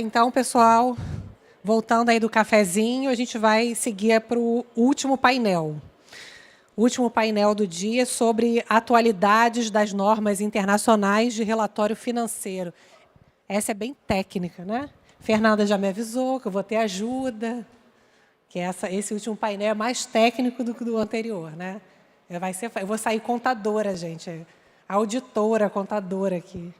Então, pessoal, voltando aí do cafezinho, a gente vai seguir para o último painel. O último painel do dia sobre atualidades das normas internacionais de relatório financeiro. Essa é bem técnica, né? Fernanda já me avisou que eu vou ter ajuda, que esse último painel é mais técnico do que o anterior, né? Eu vou sair contadora, gente. Auditora, contadora aqui.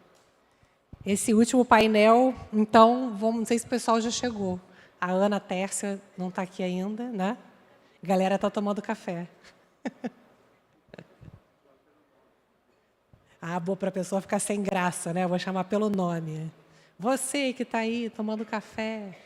Esse último painel, então, não sei se o pessoal já chegou. A Ana Tércia não está aqui ainda, né? A galera está tomando café. Ah, boa, para a pessoa ficar sem graça, né? Eu vou chamar pelo nome. Você que está aí tomando café.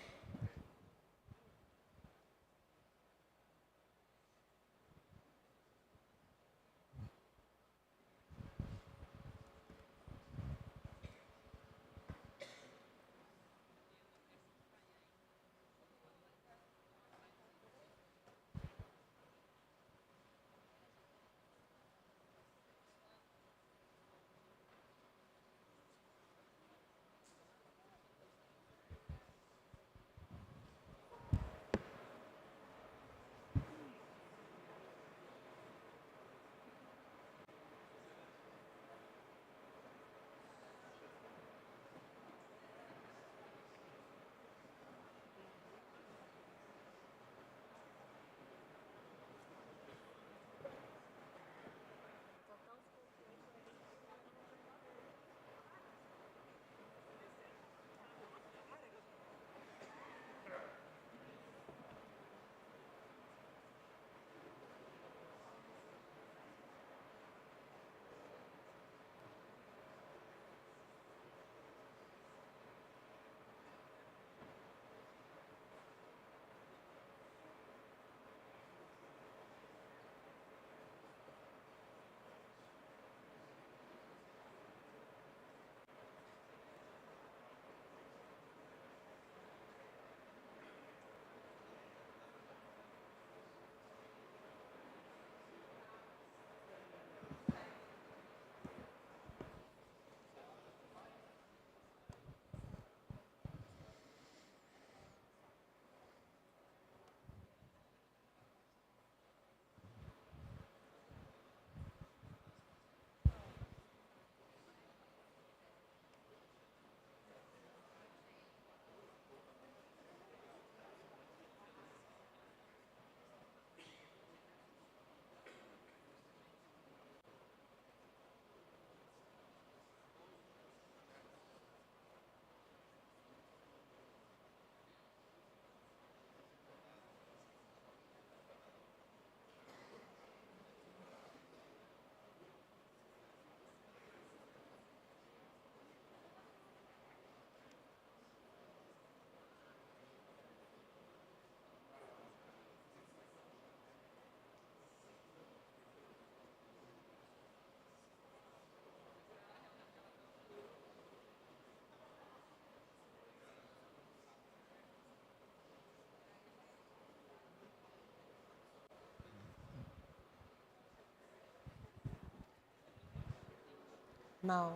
Não.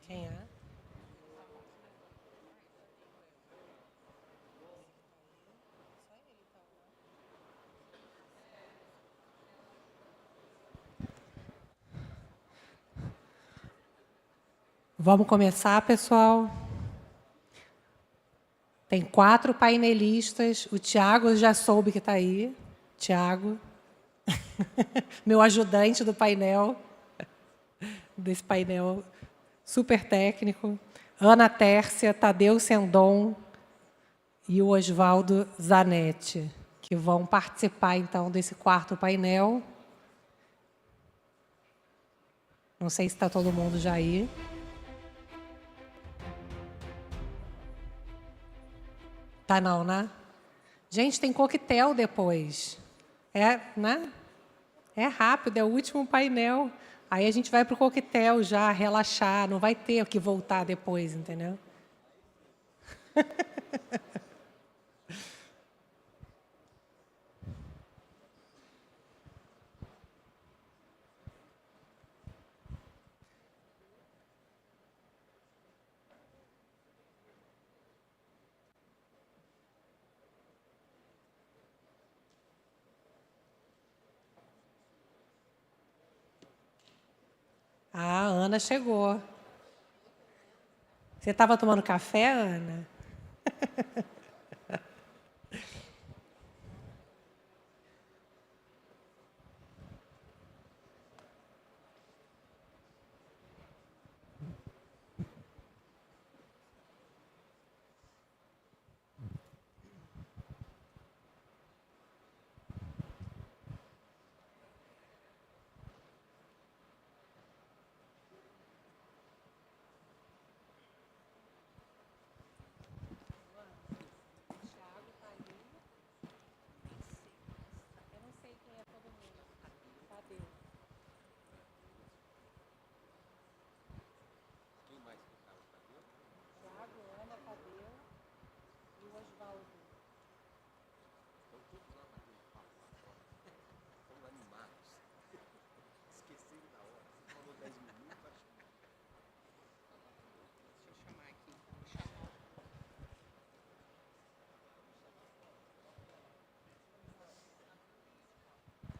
Quem é? Vamos começar, pessoal. Tem 4 painelistas. O Tiago já soube que está aí. Tiago, meu ajudante do painel, desse painel super técnico. Ana Tércia, Tadeu Sendon e o Oswaldo Zanetti, que vão participar, então, desse 4º painel. Não sei se está todo mundo já aí. Tá não, né? Gente, tem coquetel depois. É, né? É rápido, é o último painel. Aí a gente vai para o coquetel já, relaxar. Não vai ter que voltar depois, entendeu? Ah, a Ana chegou. Você estava tomando café, Ana?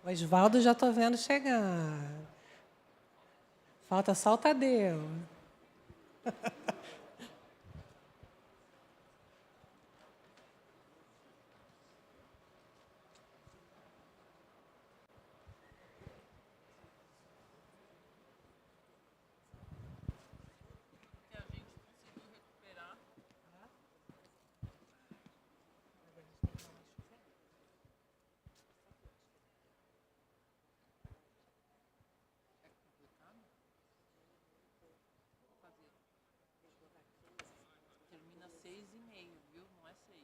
O Osvaldo já estou vendo chegar. Falta só o Tadeu. Termina 6h30, viu? Não é 6.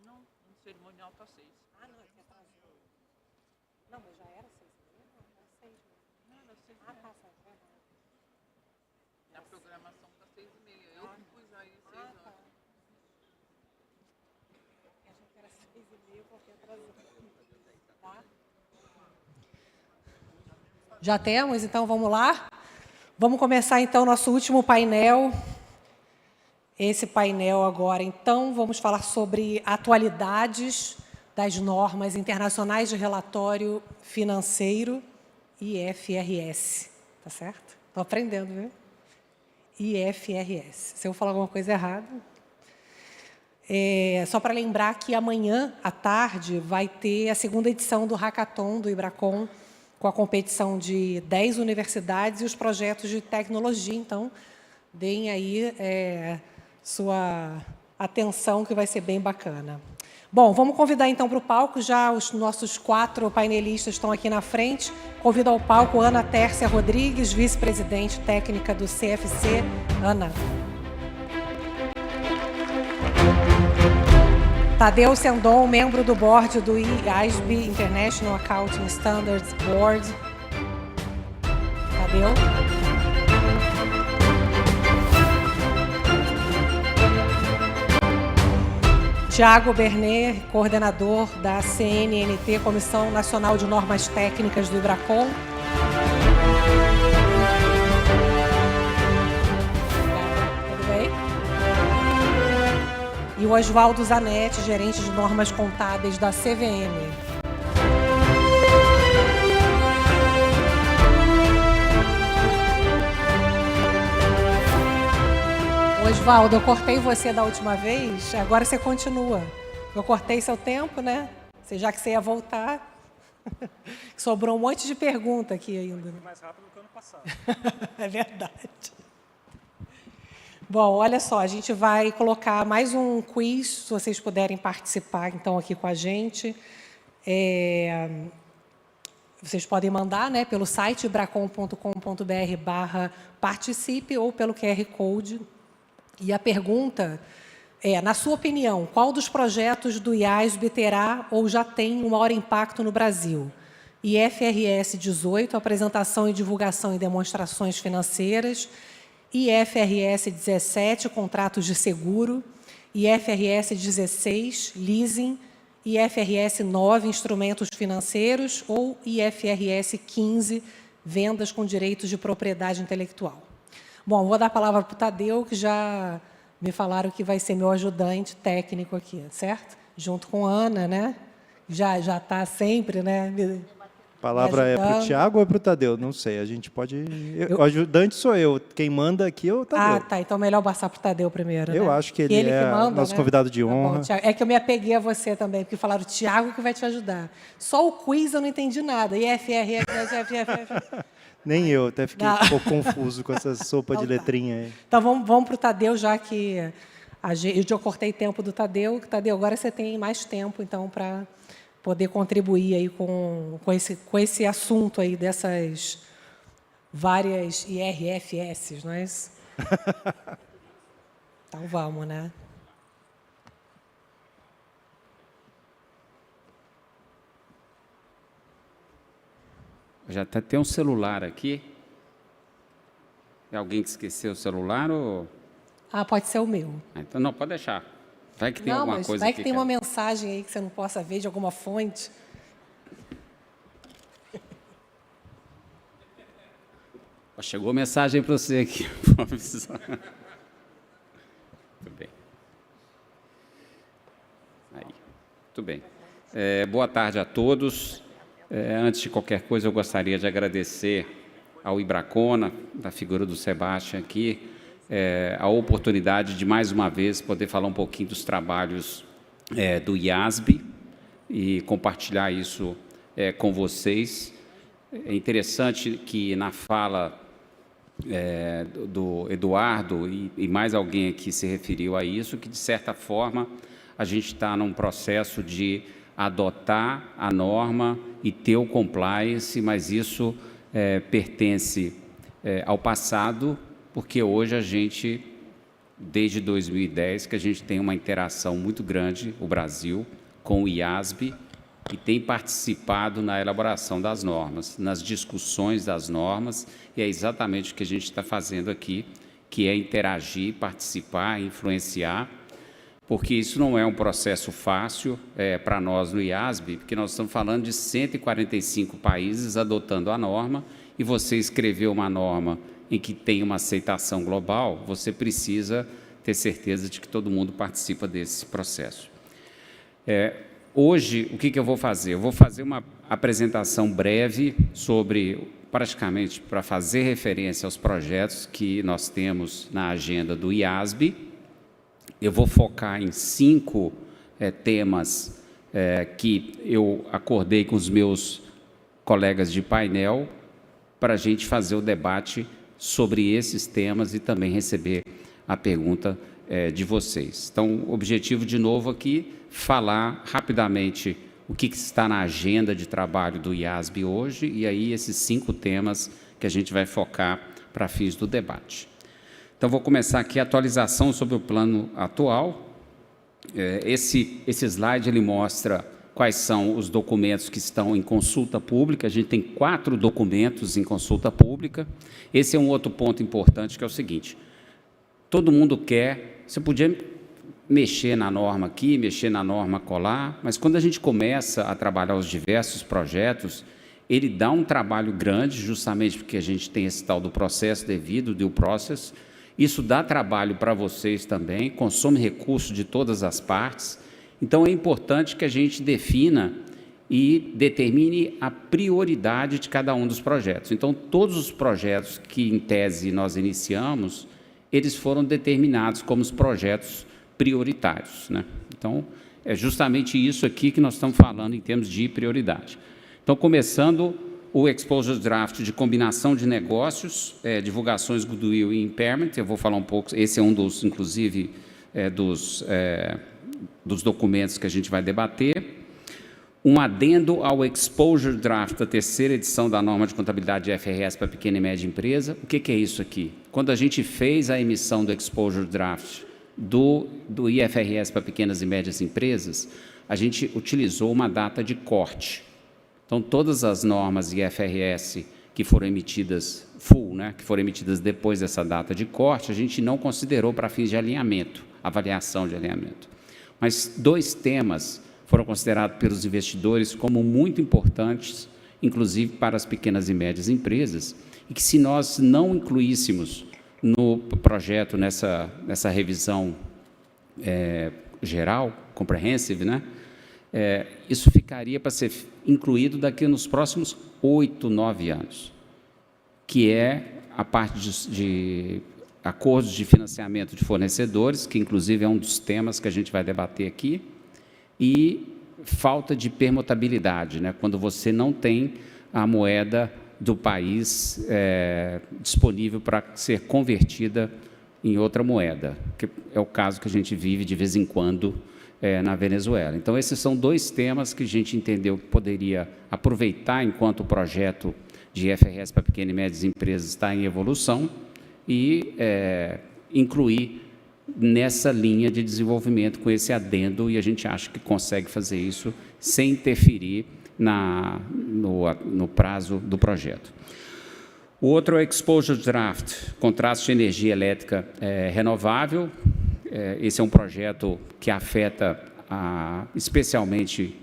Não, no cerimonial tá 6. Ah, não, é que atrasou. Não, mas já era 6h30? Não, era 6 mesmo. Não, era 6h30. Ah, tá, certo, verdade. Na programação tá 6h30. Eu que pus aí 6 horas. Tá. Eu achei que era 6h30 porque atrasou. Tá? Já temos, então vamos lá? Vamos começar então nosso último painel. Esse painel agora, então, vamos falar sobre atualidades das normas internacionais de relatório financeiro, IFRS. Tá certo? Estou aprendendo, viu? IFRS. Se eu falar alguma coisa errada. Só para lembrar que amanhã, à tarde, vai ter a segunda edição do Hackathon do Ibracon, com a competição de 10 universidades e os projetos de tecnologia. Então, deem aí sua atenção, que vai ser bem bacana. Bom, vamos convidar então para o palco, já os nossos 4 painelistas estão aqui na frente. Convido ao palco Ana Tércia Rodrigues, vice-presidente técnica do CFC. Ana. Tadeu Sendon, membro do board do IASB, International Accounting Standards Board. Tadeu. Tiago Bernet, coordenador da CNNT, Comissão Nacional de Normas Técnicas do Ibracon. Tudo bem? E o Osvaldo Zanetti, gerente de normas contábeis da CVM. Osvaldo, eu cortei você da última vez, agora você continua. Eu cortei seu tempo, né? Já que você ia voltar. Sobrou um monte de pergunta aqui ainda. Foi mais rápido do que o ano passado. É verdade. Bom, olha só, a gente vai colocar mais um quiz, se vocês puderem participar, então, aqui com a gente. Vocês podem mandar, né, pelo site bracon.com.br/participe ou pelo QR Code. E a pergunta é, na sua opinião, qual dos projetos do IASB terá ou já tem um maior impacto no Brasil? IFRS 18, apresentação e divulgação e demonstrações financeiras. IFRS 17, contratos de seguro. IFRS 16, leasing. IFRS 9, instrumentos financeiros. Ou IFRS 15, vendas com direitos de propriedade intelectual. Bom, vou dar a palavra para o Tadeu, que já me falaram que vai ser meu ajudante técnico aqui, certo? Junto com a Ana, né? Já está sempre, né? palavra é para o Tiago ou é para o Tadeu? Não sei, a gente pode... O ajudante sou eu, quem manda aqui é o Tadeu. Ah, tá, então melhor passar para o Tadeu primeiro, Eu acho que ele é que manda, nosso né? convidado de Tá bom, honra. Thiago. É que eu me apeguei a você também, porque falaram o Tiago que vai te ajudar. Só o quiz eu não entendi nada. IFRF. Nem eu, até fiquei um pouco confuso com essa sopa Então de letrinha aí. Então vamos para o Tadeu, já que eu cortei tempo do Tadeu. Tadeu, agora você tem mais tempo, então, para poder contribuir aí com esse assunto aí dessas várias IRFS, não é isso? Então vamos, né? Já até tem um celular aqui. É alguém que esqueceu o celular ou... Ah, pode ser o meu. Então não, pode deixar. Vai que tem Não, alguma mas coisa vai aqui que tem uma mensagem aí que você não possa ver de alguma fonte. Chegou mensagem para você aqui. Muito bem. Aí. Muito bem. Boa tarde a todos. Antes de qualquer coisa, eu gostaria de agradecer ao Ibracona, da figura do Sebastião aqui, a oportunidade de, mais uma vez, poder falar um pouquinho dos trabalhos do IASB e compartilhar isso com vocês. É interessante que, na fala do Eduardo, e mais alguém aqui se referiu a isso, que, de certa forma, a gente está num processo de adotar a norma e ter o compliance, mas isso pertence ao passado, porque hoje a gente, desde 2010, que a gente tem uma interação muito grande, o Brasil, com o IASB, e tem participado na elaboração das normas, nas discussões das normas, e é exatamente o que a gente está fazendo aqui, que é interagir, participar, influenciar, porque isso não é um processo fácil para nós no IASB, porque nós estamos falando de 145 países adotando a norma, e você escreveu uma norma em que tem uma aceitação global, você precisa ter certeza de que todo mundo participa desse processo. Hoje, o que eu vou fazer? Eu vou fazer uma apresentação breve sobre, praticamente, para fazer referência aos projetos que nós temos na agenda do IASB. Eu vou focar em 5 temas que eu acordei com os meus colegas de painel para a gente fazer o debate sobre esses temas e também receber a pergunta de vocês. Então, o objetivo, de novo, aqui, falar rapidamente o que está na agenda de trabalho do IASB hoje e aí esses 5 temas que a gente vai focar para fins do debate. Então, vou começar aqui a atualização sobre o plano atual. Esse slide ele mostra quais são os documentos que estão em consulta pública. A gente tem 4 documentos em consulta pública. Esse é um outro ponto importante, que é o seguinte: todo mundo quer, você podia mexer na norma aqui, mexer na norma colar, mas quando a gente começa a trabalhar os diversos projetos, ele dá um trabalho grande, justamente porque a gente tem esse tal do processo devido, due process. Isso dá trabalho para vocês também, consome recursos de todas as partes. Então, é importante que a gente defina e determine a prioridade de cada um dos projetos. Então, todos os projetos que, em tese, nós iniciamos, eles foram determinados como os projetos prioritários, né? Então, é justamente isso aqui que nós estamos falando em termos de prioridade. Então, começando o Exposure Draft de combinação de negócios, divulgações, goodwill e impairment. Eu vou falar um pouco, esse é um dos, inclusive, dos documentos que a gente vai debater. Um adendo ao Exposure Draft da 3ª edição da norma de contabilidade de IFRS para pequena e média empresa. O que é isso aqui? Quando a gente fez a emissão do Exposure Draft do IFRS para pequenas e médias empresas, a gente utilizou uma data de corte. Então, todas as normas IFRS que foram emitidas full, né, que foram emitidas depois dessa data de corte, a gente não considerou para fins de alinhamento, avaliação de alinhamento. Mas 2 temas foram considerados pelos investidores como muito importantes, inclusive para as pequenas e médias empresas, e que, se nós não incluíssemos no projeto, nessa revisão geral, comprehensive, né, isso ficaria para ser incluído daqui nos próximos 8, 9 anos, que é a parte de acordos de financiamento de fornecedores, que inclusive é um dos temas que a gente vai debater aqui, e falta de permutabilidade, né? Quando você não tem a moeda do país disponível para ser convertida em outra moeda, que é o caso que a gente vive de vez em quando na Venezuela. Então, esses são 2 temas que a gente entendeu que poderia aproveitar enquanto o projeto de IFRS para pequenas e médias empresas está em evolução e incluir nessa linha de desenvolvimento com esse adendo, e a gente acha que consegue fazer isso sem interferir no prazo do projeto. O outro é o Exposure Draft, contratos de energia elétrica renovável. Esse é um projeto que afeta especialmente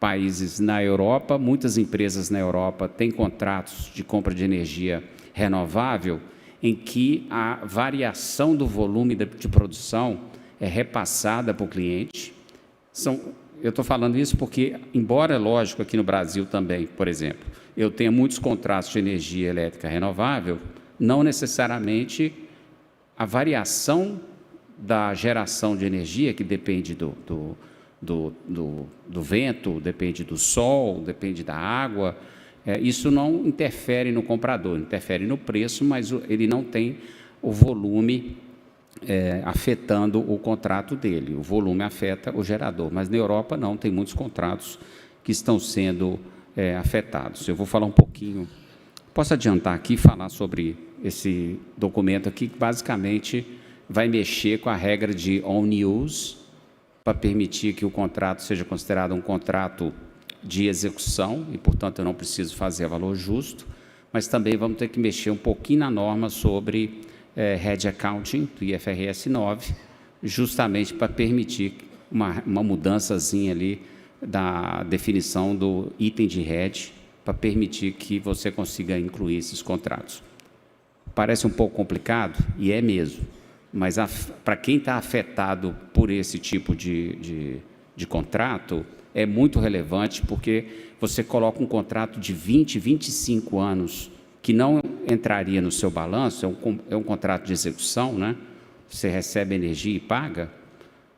países na Europa. Muitas empresas na Europa têm contratos de compra de energia renovável em que a variação do volume de produção é repassada para o cliente. Eu estou falando isso porque, embora, é lógico, aqui no Brasil também, por exemplo, eu tenha muitos contratos de energia elétrica renovável, não necessariamente a variação da geração de energia, que depende do vento, depende do sol, depende da água, isso não interfere no comprador, interfere no preço, mas ele não tem o volume afetando o contrato dele. O volume afeta o gerador, mas na Europa não, tem muitos contratos que estão sendo afetados. Eu vou falar um pouquinho, posso adiantar aqui e falar sobre esse documento aqui, que basicamente vai mexer com a regra de on-use, para permitir que o contrato seja considerado um contrato de execução, e, portanto, eu não preciso fazer valor justo, mas também vamos ter que mexer um pouquinho na norma sobre hedge accounting, do IFRS 9, justamente para permitir uma mudançazinha ali da definição do item de hedge, para permitir que você consiga incluir esses contratos. Parece um pouco complicado, e é mesmo, mas para quem está afetado por esse tipo de contrato, é muito relevante, porque você coloca um contrato de 20, 25 anos, que não entraria no seu balanço, é um contrato de execução, né? Você recebe energia e paga.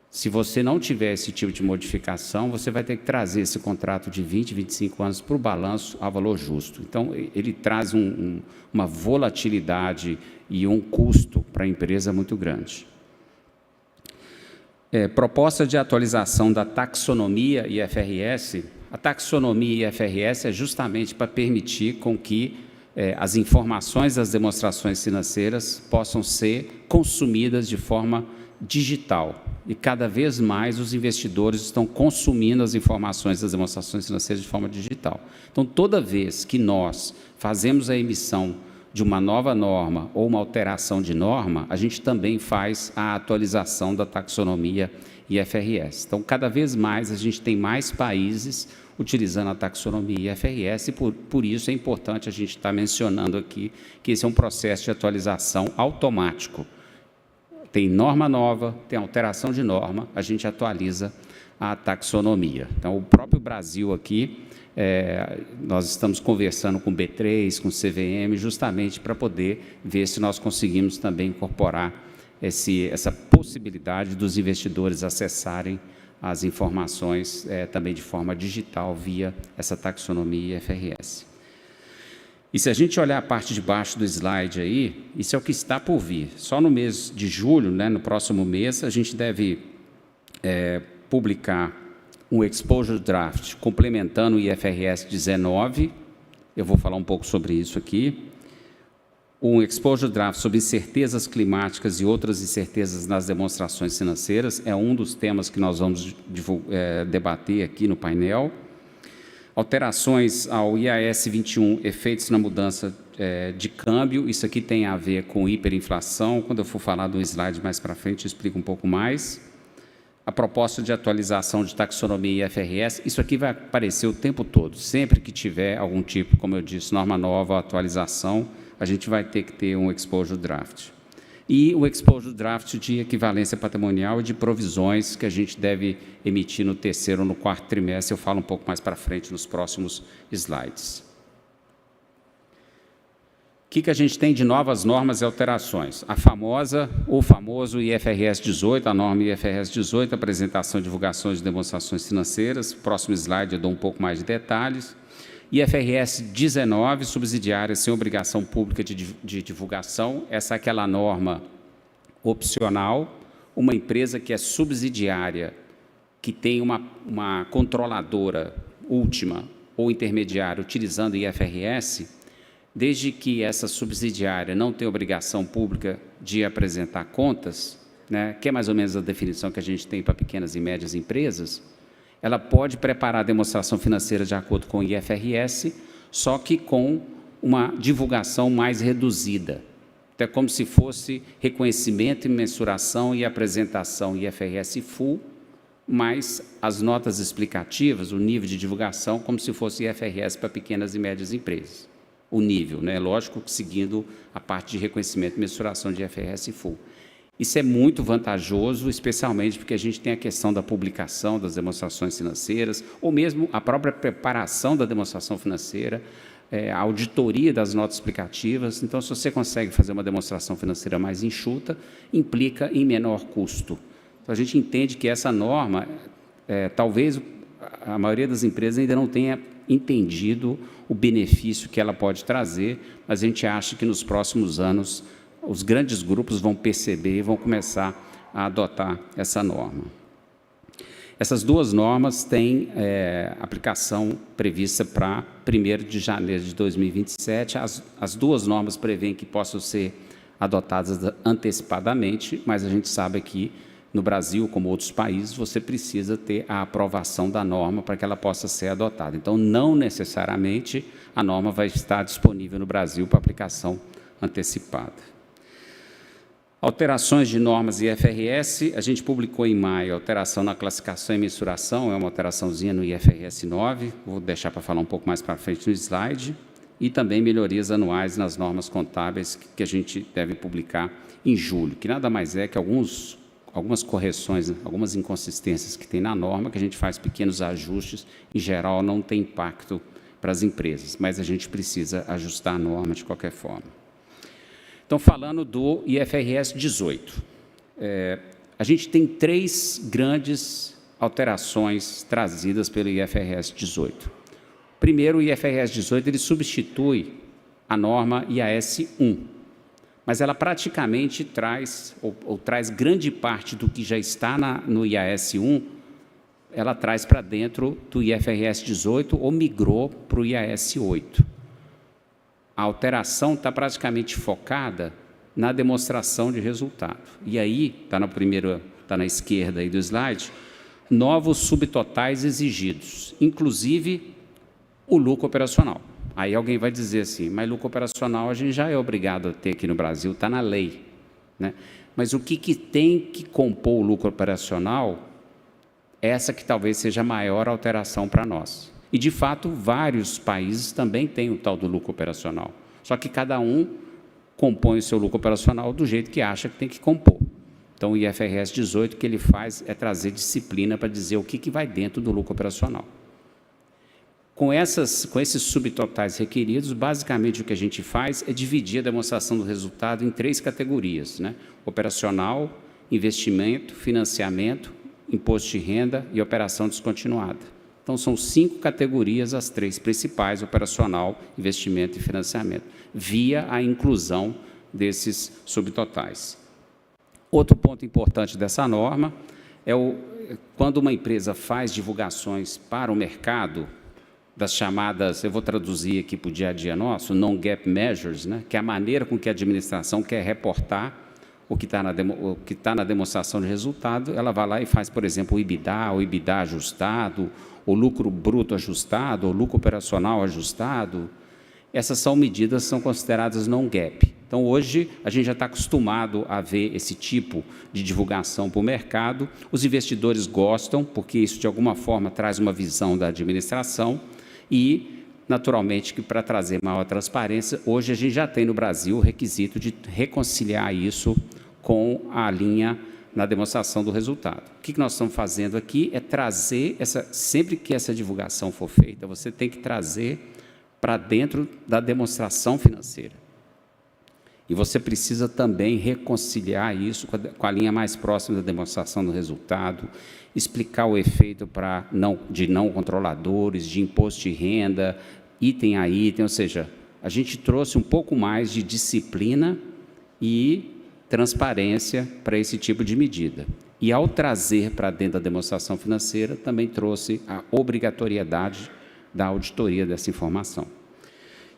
Se você não tiver esse tipo de modificação, você vai ter que trazer esse contrato de 20, 25 anos para o balanço a valor justo. Então, ele traz uma volatilidade e um custo para a empresa muito grande. Proposta de atualização da taxonomia IFRS. A taxonomia IFRS é justamente para permitir com que as informações das demonstrações financeiras possam ser consumidas de forma digital. E cada vez mais os investidores estão consumindo as informações das demonstrações financeiras de forma digital. Então, toda vez que nós fazemos a emissão de uma nova norma ou uma alteração de norma, a gente também faz a atualização da taxonomia IFRS. Então, cada vez mais, a gente tem mais países utilizando a taxonomia IFRS, e por isso é importante a gente estar mencionando aqui que esse é um processo de atualização automático. Tem norma nova, tem alteração de norma, a gente atualiza a taxonomia. Então, o próprio Brasil aqui, nós estamos conversando com o B3, com o CVM, justamente para poder ver se nós conseguimos também incorporar essa possibilidade dos investidores acessarem as informações também de forma digital via essa taxonomia IFRS. E se a gente olhar a parte de baixo do slide aí, isso é o que está por vir. Só no mês de julho, né, no próximo mês, a gente deve publicar um Exposure Draft complementando o IFRS 19, eu vou falar um pouco sobre isso aqui, um Exposure Draft sobre incertezas climáticas e outras incertezas nas demonstrações financeiras, é um dos temas que nós vamos debater aqui no painel. Alterações ao IAS 21, efeitos na mudança de câmbio, isso aqui tem a ver com hiperinflação, quando eu for falar do slide mais para frente, eu explico um pouco mais. A proposta de atualização de taxonomia IFRS, isso aqui vai aparecer o tempo todo, sempre que tiver algum tipo, como eu disse, norma nova, atualização, a gente vai ter que ter um Exposure Draft. e o exposure draft de equivalência patrimonial e de provisões que a gente deve emitir no terceiro ou no quarto trimestre. Eu falo um pouco mais para frente nos próximos slides. O que a gente tem de novas normas e alterações? O famoso IFRS 18, a norma IFRS 18, apresentação, divulgações de demonstrações financeiras. Próximo slide eu dou um pouco mais de detalhes. IFRS 19, subsidiárias sem obrigação pública de divulgação. Essa é aquela norma opcional. Uma empresa que é subsidiária, que tem uma controladora última ou intermediária utilizando IFRS, desde que essa subsidiária não tenha obrigação pública de apresentar contas, né, que é mais ou menos a definição que a gente tem para pequenas e médias empresas, ela pode preparar a demonstração financeira de acordo com o IFRS, só que com uma divulgação mais reduzida. Então, é como se fosse reconhecimento e mensuração e apresentação IFRS full, mais as notas explicativas, o nível de divulgação, como se fosse IFRS para pequenas e médias empresas. O nível, né? Lógico, seguindo a parte de reconhecimento e mensuração de IFRS full. Isso é muito vantajoso, especialmente porque a gente tem a questão da publicação das demonstrações financeiras, ou mesmo a própria preparação da demonstração financeira, a auditoria das notas explicativas. Então, se você consegue fazer uma demonstração financeira mais enxuta, implica em menor custo. Então, a gente entende que essa norma, talvez a maioria das empresas ainda não tenha entendido o benefício que ela pode trazer, mas a gente acha que nos próximos anos os grandes grupos vão perceber e vão começar a adotar essa norma. Essas duas normas têm aplicação prevista para 1º de janeiro de 2027. As duas normas prevêem que possam ser adotadas antecipadamente, mas a gente sabe que no Brasil, como outros países, você precisa ter a aprovação da norma para que ela possa ser adotada. Então, não necessariamente a norma vai estar disponível no Brasil para aplicação antecipada. Alterações de normas IFRS, a gente publicou em maio a alteração na classificação e mensuração, é uma alteraçãozinha no IFRS 9, vou deixar para falar um pouco mais para frente no slide, e também melhorias anuais nas normas contábeis que a gente deve publicar em julho, que nada mais é que algumas correções, algumas inconsistências que tem na norma, que a gente faz pequenos ajustes, em geral não tem impacto para as empresas, mas a gente precisa ajustar a norma de qualquer forma. Então, falando do IFRS 18, a gente tem 3 grandes alterações trazidas pelo IFRS 18. Primeiro, o IFRS 18 ele substitui a norma IAS 1, mas ela praticamente traz, ou traz grande parte do que já está no IAS 1, ela traz para dentro do IFRS 18 ou migrou para o IAS 8. A alteração está praticamente focada na demonstração de resultado. E aí, está na esquerda aí do slide, novos subtotais exigidos, inclusive o lucro operacional. Aí alguém vai dizer assim, mas lucro operacional a gente já é obrigado a ter aqui no Brasil, está na lei, né? Mas o que tem que compor o lucro operacional, essa que talvez seja a maior alteração para nós. E, de fato, vários países também têm o tal do lucro operacional. Só que cada um compõe o seu lucro operacional do jeito que acha que tem que compor. Então, o IFRS 18, o que ele faz é trazer disciplina para dizer o que vai dentro do lucro operacional. Com esses subtotais requeridos, basicamente o que a gente faz é dividir a demonstração do resultado em 3 categorias, né? Operacional, investimento, financiamento, imposto de renda e operação descontinuada. Então, são 5 categorias, as 3 principais, operacional, investimento e financiamento, via a inclusão desses subtotais. Outro ponto importante dessa norma é quando uma empresa faz divulgações para o mercado, das chamadas, eu vou traduzir aqui para o dia a dia nosso, non-GAAP measures, né, que é a maneira com que a administração quer reportar o que está na demonstração de resultado, ela vai lá e faz, por exemplo, o EBITDA ajustado, o lucro bruto ajustado, o lucro operacional ajustado. Essas medidas são consideradas non-GAAP. Então, hoje, a gente já está acostumado a ver esse tipo de divulgação para o mercado. Os investidores gostam, porque isso, de alguma forma, traz uma visão da administração e, naturalmente, que para trazer maior transparência, hoje a gente já tem no Brasil o requisito de reconciliar isso com a linha na demonstração do resultado. O que nós estamos fazendo aqui é trazer, sempre que essa divulgação for feita, você tem que trazer para dentro da demonstração financeira. E você precisa também reconciliar isso com a linha mais próxima da demonstração do resultado, explicar o efeito de não controladores, de imposto de renda, item a item, ou seja, a gente trouxe um pouco mais de disciplina e transparência para esse tipo de medida. E, ao trazer para dentro da demonstração financeira, também trouxe a obrigatoriedade da auditoria dessa informação.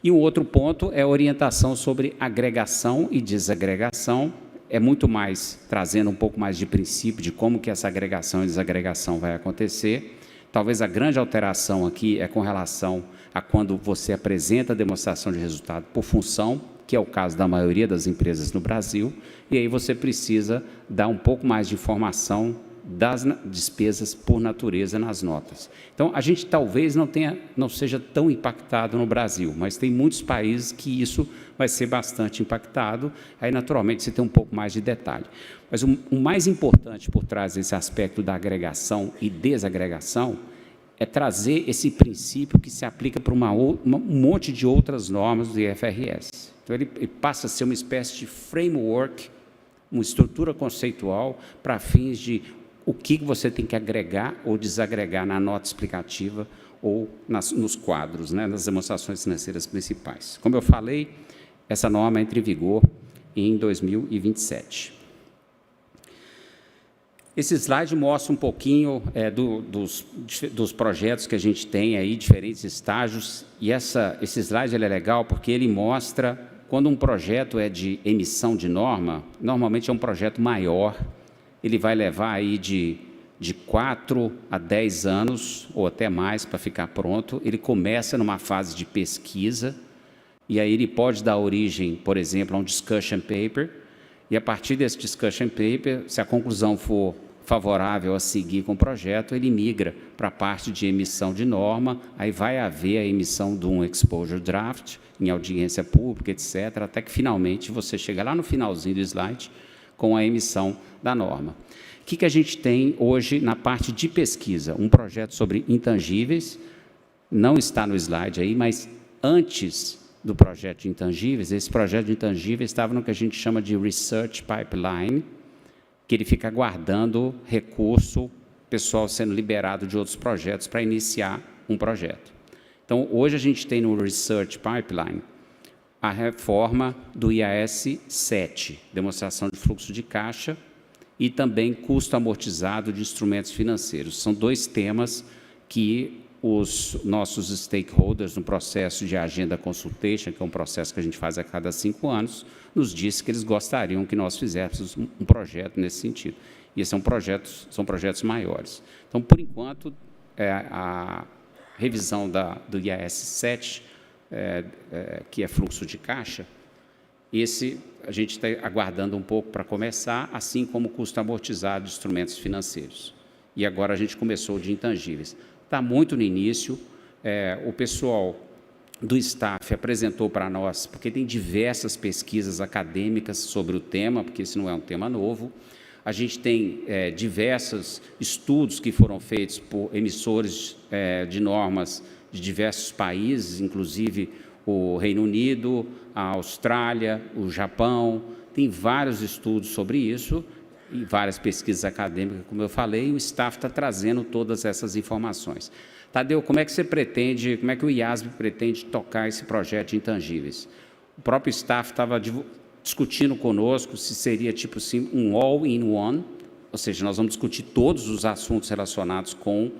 E um outro ponto é a orientação sobre agregação e desagregação, é muito mais, trazendo um pouco mais de princípio de como que essa agregação e desagregação vai acontecer. Talvez a grande alteração aqui é com relação a quando você apresenta a demonstração de resultado por função, que é o caso da maioria das empresas no Brasil, e aí você precisa dar um pouco mais de informação das despesas por natureza nas notas. Então, a gente talvez não seja tão impactado no Brasil, mas tem muitos países que isso vai ser bastante impactado, aí, naturalmente, você tem um pouco mais de detalhe. Mas o mais importante por trás desse aspecto da agregação e desagregação é trazer esse princípio que se aplica para um monte de outras normas do IFRS. Então, ele passa a ser uma espécie de framework, uma estrutura conceitual para fins de o que você tem que agregar ou desagregar na nota explicativa ou nos quadros, né, nas demonstrações financeiras principais. Como eu falei, essa norma entra em vigor em 2027. Esse slide mostra um pouquinho dos projetos que a gente tem aí, diferentes estágios, e esse slide ele é legal porque ele mostra quando um projeto é de emissão de norma, normalmente é um projeto maior, ele vai levar aí de 4 a 10 anos, ou até mais, para ficar pronto. Ele começa numa fase de pesquisa, e aí ele pode dar origem, por exemplo, a um discussion paper, e a partir desse discussion paper, se a conclusão for favorável a seguir com o projeto, ele migra para a parte de emissão de norma, aí vai haver a emissão de um exposure draft, em audiência pública, etc., até que, finalmente, você chega lá no finalzinho do slide, com a emissão da norma. O que a gente tem hoje na parte de pesquisa? Um projeto sobre intangíveis, não está no slide aí, mas antes do projeto de intangíveis, esse projeto de intangíveis estava no que a gente chama de Research Pipeline, que ele fica aguardando recurso, pessoal sendo liberado de outros projetos para iniciar um projeto. Então, hoje a gente tem no Research Pipeline a reforma do IAS 7, demonstração de fluxo de caixa, e também custo amortizado de instrumentos financeiros. São dois temas que os nossos stakeholders no processo de agenda consultation, que é um processo que a gente faz a cada 5 anos, nos disse que eles gostariam que nós fizéssemos um projeto nesse sentido. E esses são projetos maiores. Então, por enquanto, a revisão do IAS 7, que é fluxo de caixa, esse a gente está aguardando um pouco para começar, assim como o custo amortizado de instrumentos financeiros. E agora a gente começou de intangíveis. Está muito no início, o pessoal do staff apresentou para nós, porque tem diversas pesquisas acadêmicas sobre o tema, porque esse não é um tema novo. A gente tem diversos estudos que foram feitos por emissores de normas de diversos países, inclusive o Reino Unido, a Austrália, o Japão. Tem vários estudos sobre isso e várias pesquisas acadêmicas, como eu falei, e o staff está trazendo todas essas informações. Tadeu, como é que o IASB pretende tocar esse projeto de intangíveis? O próprio staff estava discutindo conosco se seria, tipo assim, um all-in-one, ou seja, nós vamos discutir todos os assuntos relacionados com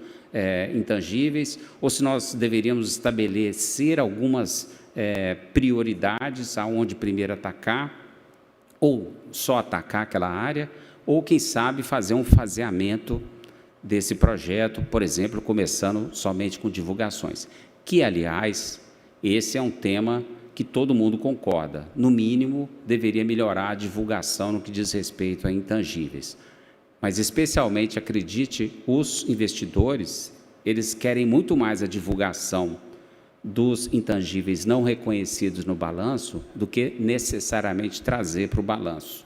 intangíveis, ou se nós deveríamos estabelecer algumas prioridades aonde primeiro atacar, ou só atacar aquela área, ou, quem sabe, fazer um faseamento desse projeto, por exemplo, começando somente com divulgações, que, aliás, esse é um tema que todo mundo concorda. No mínimo, deveria melhorar a divulgação no que diz respeito a intangíveis. Mas, especialmente, acredite, os investidores, eles querem muito mais a divulgação dos intangíveis não reconhecidos no balanço do que necessariamente trazer para o balanço.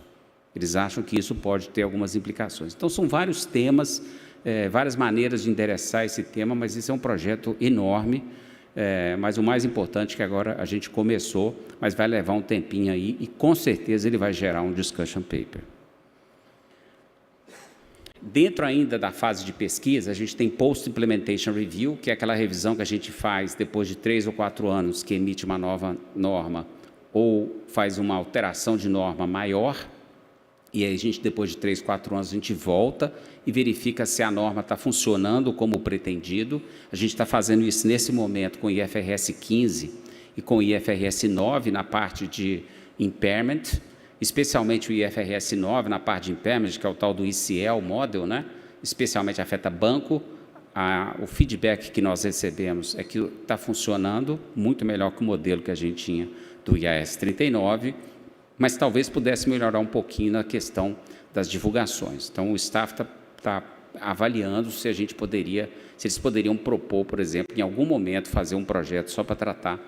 Eles acham que isso pode ter algumas implicações. Então, são vários temas, várias maneiras de endereçar esse tema, mas isso é um projeto enorme, mas o mais importante é que agora a gente começou, mas vai levar um tempinho aí e, com certeza, ele vai gerar um discussion paper. Dentro ainda da fase de pesquisa, a gente tem Post-Implementation Review, que é aquela revisão que a gente faz depois de 3 ou 4 anos que emite uma nova norma ou faz uma alteração de norma maior, e aí a gente, depois de 3, 4 anos, a gente volta e verifica se a norma está funcionando como pretendido. A gente está fazendo isso nesse momento com o IFRS 15 e com o IFRS 9 na parte de impairment, especialmente o IFRS 9 na parte de impairment, que é o tal do ECL model, né? Especialmente afeta banco. O feedback que nós recebemos é que está funcionando muito melhor que o modelo que a gente tinha do IAS 39, mas talvez pudesse melhorar um pouquinho na questão das divulgações. Então, o staff está avaliando se eles poderiam propor, por exemplo, em algum momento, fazer um projeto só para tratar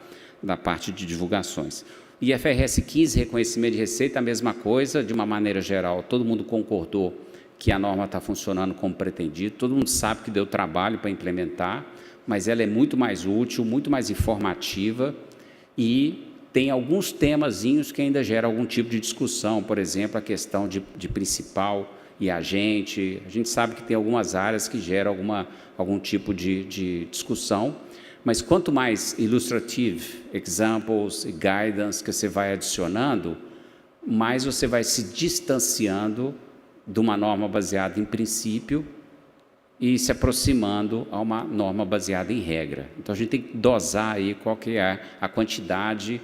da parte de divulgações. IFRS 15, reconhecimento de receita, a mesma coisa, de uma maneira geral, todo mundo concordou que a norma está funcionando como pretendido, todo mundo sabe que deu trabalho para implementar, mas ela é muito mais útil, muito mais informativa e tem alguns temazinhos que ainda geram algum tipo de discussão, por exemplo, a questão de principal e agente. A gente sabe que tem algumas áreas que geram algum tipo de discussão, mas quanto mais illustrative examples e guidance que você vai adicionando, mais você vai se distanciando de uma norma baseada em princípio e se aproximando a uma norma baseada em regra. Então, a gente tem que dosar aí qual que é a quantidade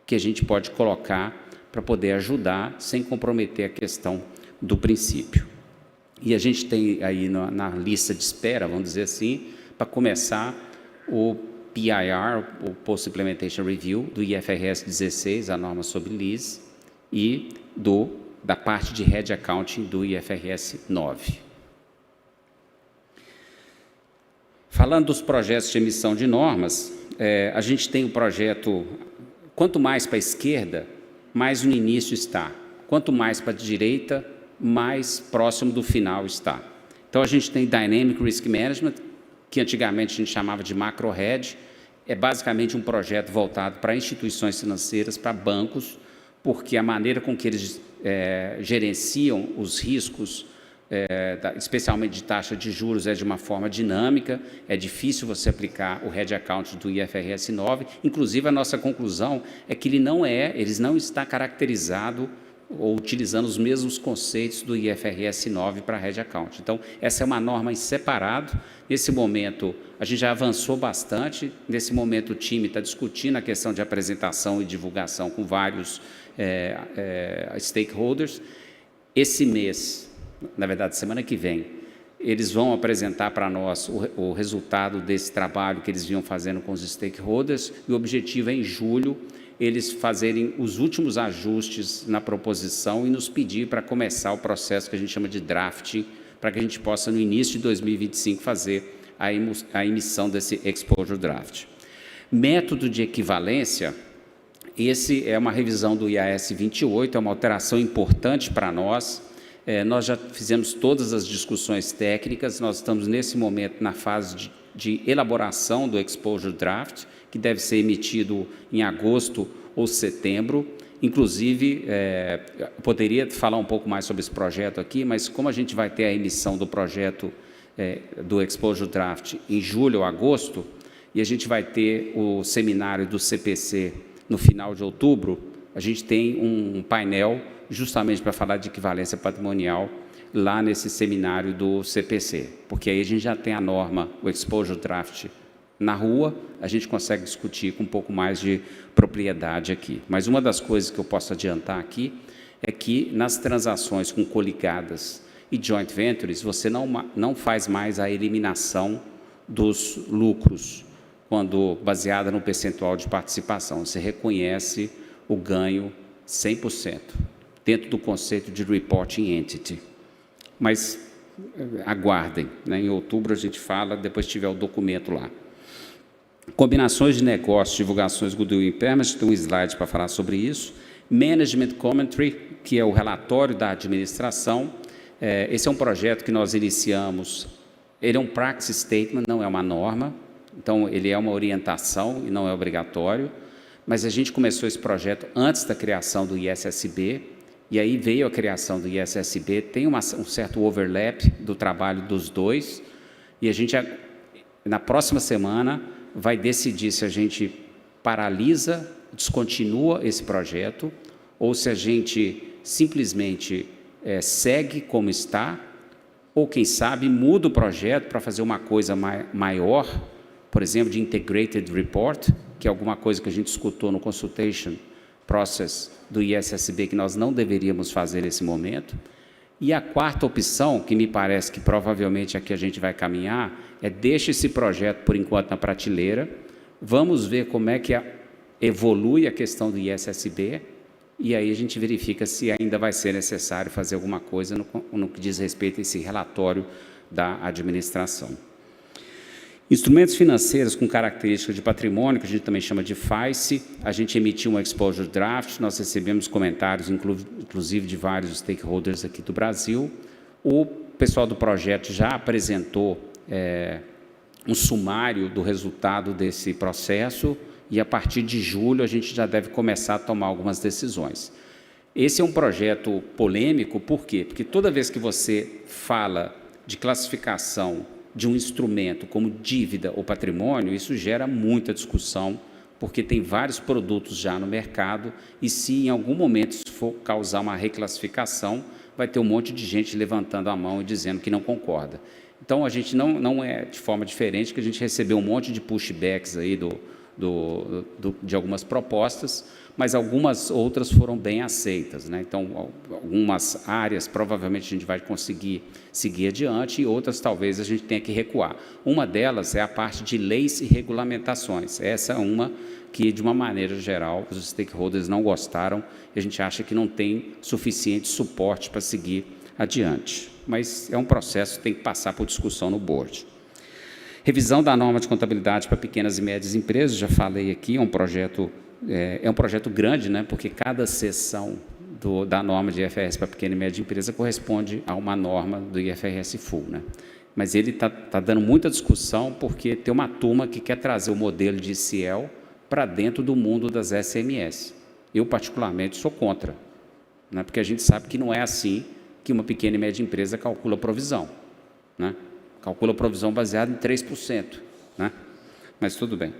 que a gente pode colocar para poder ajudar sem comprometer a questão do princípio. E a gente tem aí na lista de espera, vamos dizer assim, para começar o PIR, o Post Implementation Review, do IFRS 16, a norma sobre LIS, e da parte de Head Accounting do IFRS 9. Falando dos projetos de emissão de normas, a gente tem o projeto, quanto mais para a esquerda, mais no início está. Quanto mais para a direita, mais próximo do final está. Então, a gente tem Dynamic Risk Management, que antigamente a gente chamava de Macro Hedge, é basicamente um projeto voltado para instituições financeiras, para bancos, porque a maneira com que eles gerenciam os riscos, especialmente de taxa de juros, é de uma forma dinâmica, é difícil você aplicar o Hedge Account do IFRS 9, inclusive a nossa conclusão é que eles não está caracterizado ou utilizando os mesmos conceitos do IFRS 9 para Hedge Account. Então, essa é uma norma em separado. Nesse momento, a gente já avançou bastante. Nesse momento, o time está discutindo a questão de apresentação e divulgação com vários stakeholders. Esse mês, na verdade, semana que vem, eles vão apresentar para nós o resultado desse trabalho que eles vinham fazendo com os stakeholders, e o objetivo é, em julho, eles fazerem os últimos ajustes na proposição e nos pedir para começar o processo que a gente chama de drafting, para que a gente possa, no início de 2025, fazer a emissão desse Exposure Draft. Método de equivalência, esse é uma revisão do IAS 28, é uma alteração importante para nós. Nós já fizemos todas as discussões técnicas, nós estamos nesse momento na fase de elaboração do Exposure Draft, que deve ser emitido em agosto ou setembro. Inclusive, poderia falar um pouco mais sobre esse projeto aqui, mas como a gente vai ter a emissão do projeto do Exposure Draft em julho ou agosto, e a gente vai ter o seminário do CPC no final de outubro, a gente tem um painel justamente para falar de equivalência patrimonial lá nesse seminário do CPC, porque aí a gente já tem a norma, o Exposure Draft na rua, a gente consegue discutir com um pouco mais de propriedade aqui. Mas uma das coisas que eu posso adiantar aqui é que nas transações com coligadas e joint ventures, você não faz mais a eliminação dos lucros quando baseada no percentual de participação. Você reconhece o ganho 100%, dentro do conceito de reporting entity. Mas aguardem, né? Em outubro a gente fala, depois tiver o documento lá. Combinações de negócios, divulgações, goodwill e impairment, tem um slide para falar sobre isso. Management Commentary, que é o relatório da administração. Esse é um projeto que nós iniciamos, ele é um practice statement, não é uma norma, então ele é uma orientação e não é obrigatório, mas a gente começou esse projeto antes da criação do ISSB, e aí veio a criação do ISSB, tem um certo overlap do trabalho dos dois, e a gente, na próxima semana, vai decidir se a gente paralisa, descontinua esse projeto, ou se a gente simplesmente segue como está, ou quem sabe muda o projeto para fazer uma coisa maior, por exemplo, de Integrated Report, que é alguma coisa que a gente escutou no Consultation Process do ISSB, que nós não deveríamos fazer nesse momento. E a quarta opção, que me parece que provavelmente aqui a gente vai caminhar, deixa esse projeto, por enquanto, na prateleira, vamos ver como é que evolui a questão do ISSB, e aí a gente verifica se ainda vai ser necessário fazer alguma coisa no que diz respeito a esse relatório da administração. Instrumentos financeiros com características de patrimônio, que a gente também chama de FICE, a gente emitiu um exposure draft, nós recebemos comentários, inclusive de vários stakeholders aqui do Brasil. O pessoal do projeto já apresentou um sumário do resultado desse processo, e a partir de julho a gente já deve começar a tomar algumas decisões. Esse é um projeto polêmico, por quê? Porque toda vez que você fala de classificação de um instrumento como dívida ou patrimônio, isso gera muita discussão, porque tem vários produtos já no mercado, e se em algum momento isso for causar uma reclassificação, vai ter um monte de gente levantando a mão e dizendo que não concorda. Então, a gente não é de forma diferente, que a gente recebeu um monte de pushbacks aí de algumas propostas, mas algumas outras foram bem aceitas, né? Então, algumas áreas provavelmente a gente vai conseguir seguir adiante, e outras talvez a gente tenha que recuar. Uma delas é a parte de leis e regulamentações. Essa é uma que, de uma maneira geral, os stakeholders não gostaram, e a gente acha que não tem suficiente suporte para seguir adiante. Mas é um processo que tem que passar por discussão no board. Revisão da norma de contabilidade para pequenas e médias empresas, já falei aqui, é um projeto grande, né, porque cada seção da norma de IFRS para pequena e média empresa corresponde a uma norma do IFRS Full, né? Mas ele está dando muita discussão, porque tem uma turma que quer trazer o modelo de ICL para dentro do mundo das SMS. Eu, particularmente, sou contra, né, porque a gente sabe que não é assim que uma pequena e média empresa calcula provisão, né? Calcula provisão baseada em 3%, né? Mas tudo bem.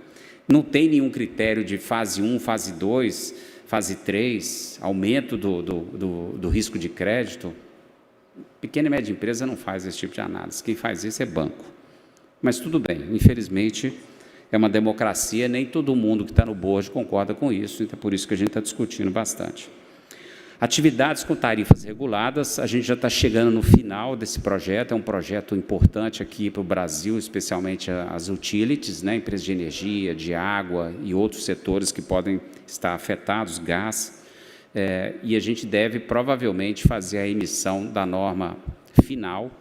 Não tem nenhum critério de fase 1, fase 2, fase 3, aumento do risco de crédito. Pequena e média empresa não faz esse tipo de análise. Quem faz isso é banco. Mas tudo bem, infelizmente, é uma democracia, nem todo mundo que está no board concorda com isso, então é por isso que a gente está discutindo bastante. Atividades com tarifas reguladas, a gente já está chegando no final desse projeto, é um projeto importante aqui para o Brasil, especialmente as utilities, né, empresas de energia, de água e outros setores que podem estar afetados, gás, e a gente deve provavelmente fazer a emissão da norma final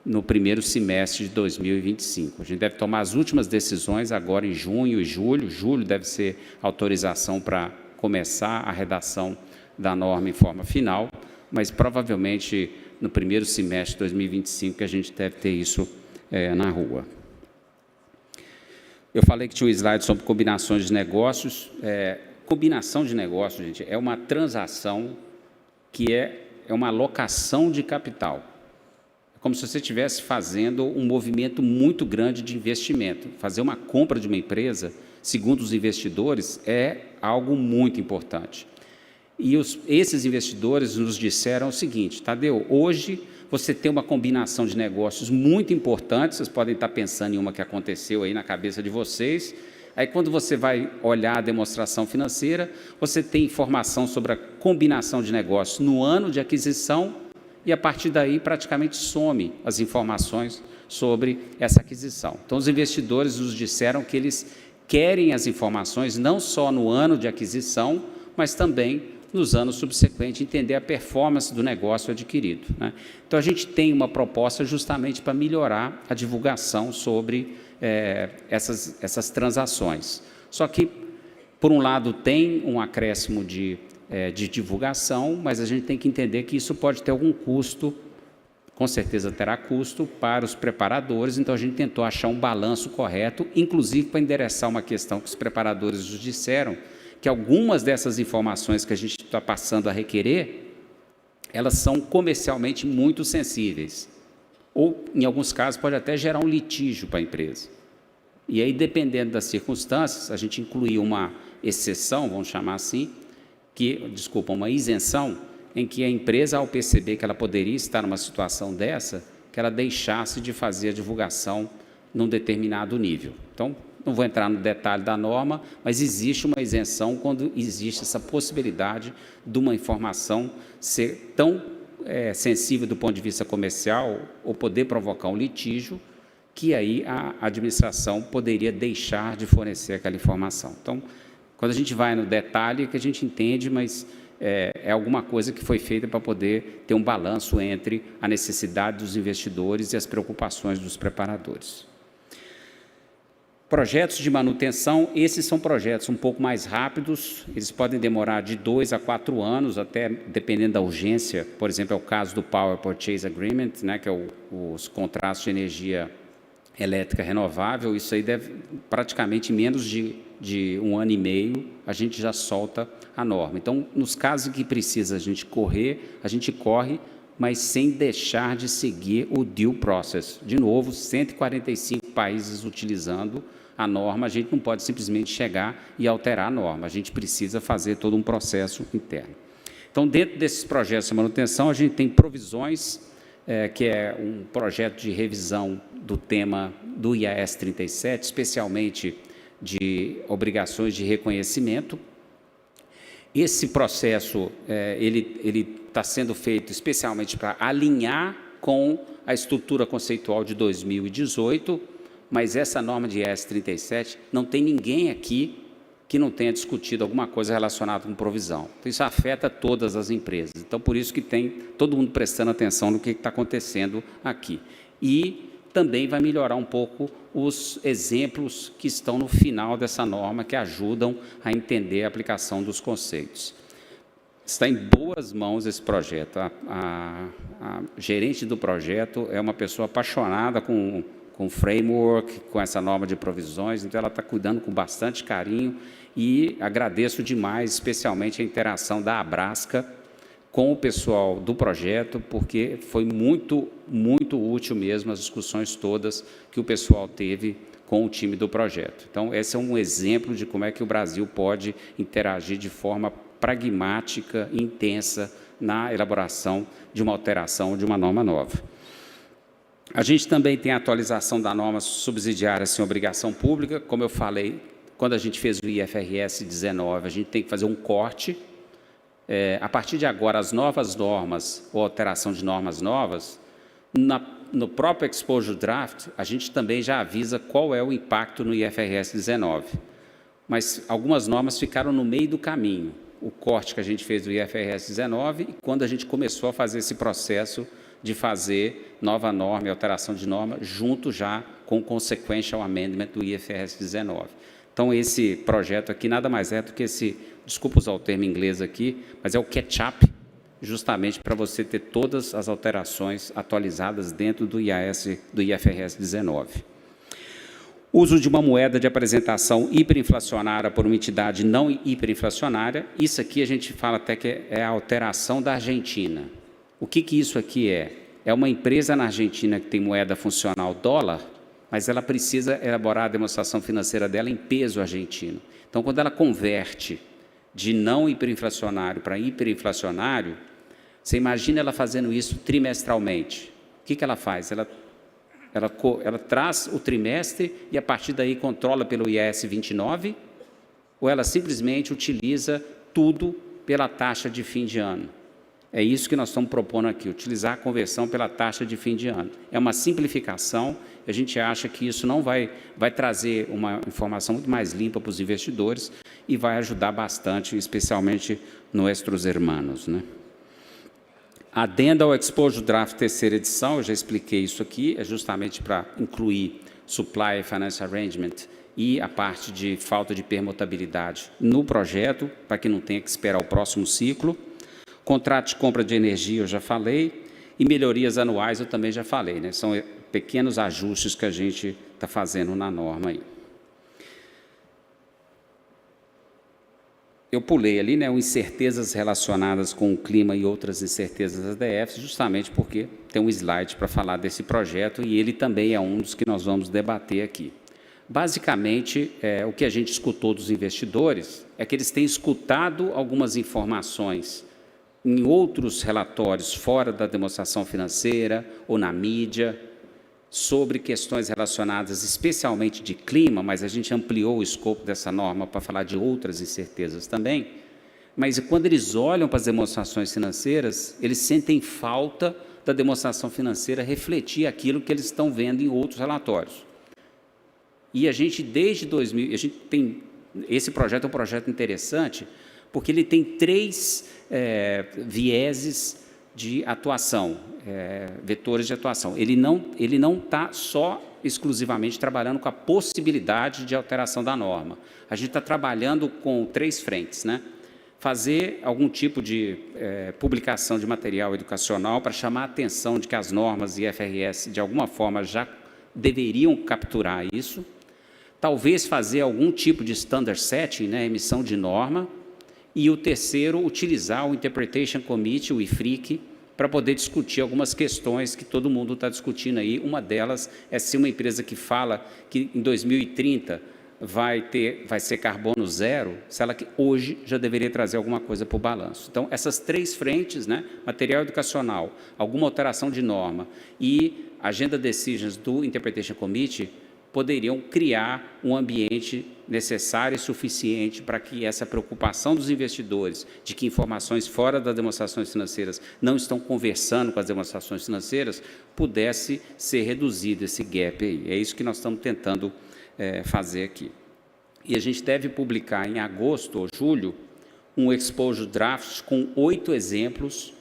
no primeiro semestre de 2025. A gente deve tomar as últimas decisões agora em junho e julho. Julho deve ser autorização para começar a redação da norma em forma final, mas provavelmente no primeiro semestre de 2025 que a gente deve ter isso na rua. Eu falei que tinha um slide sobre combinações de negócios. Combinação de negócios, gente, é uma transação que é uma alocação de capital. É como se você estivesse fazendo um movimento muito grande de investimento. Fazer uma compra de uma empresa, segundo os investidores, é algo muito importante. E esses investidores nos disseram o seguinte: Tadeu, hoje você tem uma combinação de negócios muito importante, vocês podem estar pensando em uma que aconteceu aí na cabeça de vocês, aí quando você vai olhar a demonstração financeira, você tem informação sobre a combinação de negócios no ano de aquisição, e a partir daí praticamente some as informações sobre essa aquisição. Então, os investidores nos disseram que eles querem as informações não só no ano de aquisição, mas também nos anos subsequentes, entender a performance do negócio adquirido, né? Então, a gente tem uma proposta justamente para melhorar a divulgação sobre essas transações. Só que, por um lado, tem um acréscimo de de divulgação, mas a gente tem que entender que isso pode ter algum custo, com certeza terá custo para os preparadores, então a gente tentou achar um balanço correto, inclusive para endereçar uma questão que os preparadores nos disseram, que algumas dessas informações que a gente está passando a requerer, elas são comercialmente muito sensíveis, ou, em alguns casos, pode até gerar um litígio para a empresa. E aí, dependendo das circunstâncias, a gente incluiu uma exceção, vamos chamar assim, uma isenção, em que a empresa, ao perceber que ela poderia estar numa situação dessa, que ela deixasse de fazer a divulgação num determinado nível. Então, não vou entrar no detalhe da norma, mas existe uma isenção quando existe essa possibilidade de uma informação ser tão sensível do ponto de vista comercial ou poder provocar um litígio, que aí a administração poderia deixar de fornecer aquela informação. Então, quando a gente vai no detalhe, que a gente entende, mas é alguma coisa que foi feita para poder ter um balanço entre a necessidade dos investidores e as preocupações dos preparadores. Projetos de manutenção, esses são projetos um pouco mais rápidos, eles podem demorar de 2 a 4 anos, até dependendo da urgência. Por exemplo, é o caso do Power Purchase Agreement, né, que é os contratos de energia elétrica renovável. Isso aí deve, praticamente menos de 1 ano e meio, a gente já solta a norma. Então, nos casos em que precisa a gente correr, a gente corre, mas sem deixar de seguir o due process. De novo, 145 países utilizando a norma, a gente não pode simplesmente chegar e alterar a norma, a gente precisa fazer todo um processo interno. Então, dentro desses projetos de manutenção, a gente tem provisões, que é um projeto de revisão do tema do IAS 37, especialmente de obrigações de reconhecimento. Esse processo, ele está sendo feito especialmente para alinhar com a estrutura conceitual de 2018, mas essa norma de IAS 37, não tem ninguém aqui que não tenha discutido alguma coisa relacionada com provisão. Então, isso afeta todas as empresas. Então, por isso que tem todo mundo prestando atenção no que está acontecendo aqui. E também vai melhorar um pouco os exemplos que estão no final dessa norma, que ajudam a entender a aplicação dos conceitos. Está em boas mãos esse projeto. A gerente do projeto é uma pessoa apaixonada com framework, com essa norma de provisões, então ela está cuidando com bastante carinho e agradeço demais, especialmente a interação da Abrasca com o pessoal do projeto, porque foi muito, muito útil mesmo as discussões todas que o pessoal teve com o time do projeto. Então, esse é um exemplo de como é que o Brasil pode interagir de forma pragmática e intensa na elaboração de uma alteração de uma norma nova. A gente também tem a atualização da norma subsidiária sem obrigação pública. Como eu falei, quando a gente fez o IFRS 19, a gente tem que fazer um corte. A partir de agora, as novas normas ou alteração de normas novas, no próprio Exposure Draft, a gente também já avisa qual é o impacto no IFRS 19. Mas algumas normas ficaram no meio do caminho. O corte que a gente fez do IFRS 19 e quando a gente começou a fazer esse processo de fazer nova norma e alteração de norma, junto já com o Consequential Amendment do IFRS 19. Então, esse projeto aqui nada mais é do que esse, desculpa usar o termo em inglês aqui, mas é o catch-up, justamente para você ter todas as alterações atualizadas dentro do IFRS 19. Uso de uma moeda de apresentação hiperinflacionária por uma entidade não hiperinflacionária, isso aqui a gente fala até que é a alteração da Argentina. O que isso aqui é? É uma empresa na Argentina que tem moeda funcional dólar, mas ela precisa elaborar a demonstração financeira dela em peso argentino. Então, quando ela converte de não hiperinflacionário para hiperinflacionário, você imagina ela fazendo isso trimestralmente. O que ela faz? Ela traz o trimestre e, a partir daí, controla pelo IAS 29, ou ela simplesmente utiliza tudo pela taxa de fim de ano? É isso que nós estamos propondo aqui, utilizar a conversão pela taxa de fim de ano. É uma simplificação, a gente acha que isso não vai trazer uma informação muito mais limpa para os investidores e vai ajudar bastante, especialmente nossos hermanos, né? Adenda ao Exposure Draft terceira edição, eu já expliquei isso aqui, é justamente para incluir Supply Finance Arrangement e a parte de falta de permutabilidade no projeto, para que não tenha que esperar o próximo ciclo. Contrato de compra de energia, eu já falei, e melhorias anuais, eu também já falei, né? São pequenos ajustes que a gente está fazendo na norma aí. Eu pulei ali, né, incertezas relacionadas com o clima e outras incertezas das DFs, justamente porque tem um slide para falar desse projeto e ele também é um dos que nós vamos debater aqui. Basicamente, o que a gente escutou dos investidores é que eles têm escutado algumas informações em outros relatórios fora da demonstração financeira ou na mídia, sobre questões relacionadas especialmente de clima, mas a gente ampliou o escopo dessa norma para falar de outras incertezas também. Mas quando eles olham para as demonstrações financeiras, eles sentem falta da demonstração financeira refletir aquilo que eles estão vendo em outros relatórios. E a gente, desde 2000, esse projeto é um projeto interessante, porque ele tem 3 vieses de atuação, vetores de atuação. Ele não está só exclusivamente trabalhando com a possibilidade de alteração da norma. A gente está trabalhando com 3 frentes, né? Fazer algum tipo de publicação de material educacional para chamar a atenção de que as normas e IFRS, de alguma forma, já deveriam capturar isso. Talvez fazer algum tipo de standard setting, né? Emissão de norma. E o terceiro, utilizar o Interpretation Committee, o IFRIC, para poder discutir algumas questões que todo mundo está discutindo aí. Uma delas é se uma empresa que fala que em 2030 vai ser carbono zero, se ela que hoje já deveria trazer alguma coisa para o balanço. Então, essas 3 frentes, né, material educacional, alguma alteração de norma e agenda decisions do Interpretation Committee, poderiam criar um ambiente necessário e suficiente para que essa preocupação dos investidores de que informações fora das demonstrações financeiras não estão conversando com as demonstrações financeiras, pudesse ser reduzido esse gap aí. É isso que nós estamos tentando fazer aqui. E a gente deve publicar em agosto ou julho um exposure draft com 8 exemplos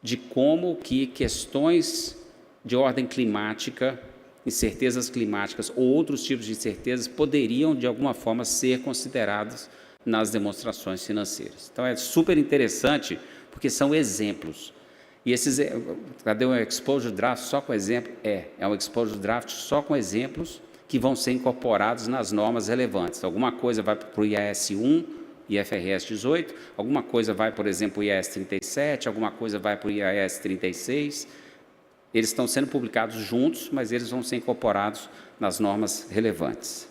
de como que questões de ordem climática, incertezas climáticas ou outros tipos de incertezas poderiam, de alguma forma, ser considerados nas demonstrações financeiras. Então, é super interessante, porque são exemplos. E esses, cadê um exposure draft só com exemplo? É um exposure draft só com exemplos que vão ser incorporados nas normas relevantes. Alguma coisa vai para o IAS 1, IFRS 18, alguma coisa vai, por exemplo, o IAS 37, alguma coisa vai para o IAS 36, eles estão sendo publicados juntos, mas eles vão ser incorporados nas normas relevantes.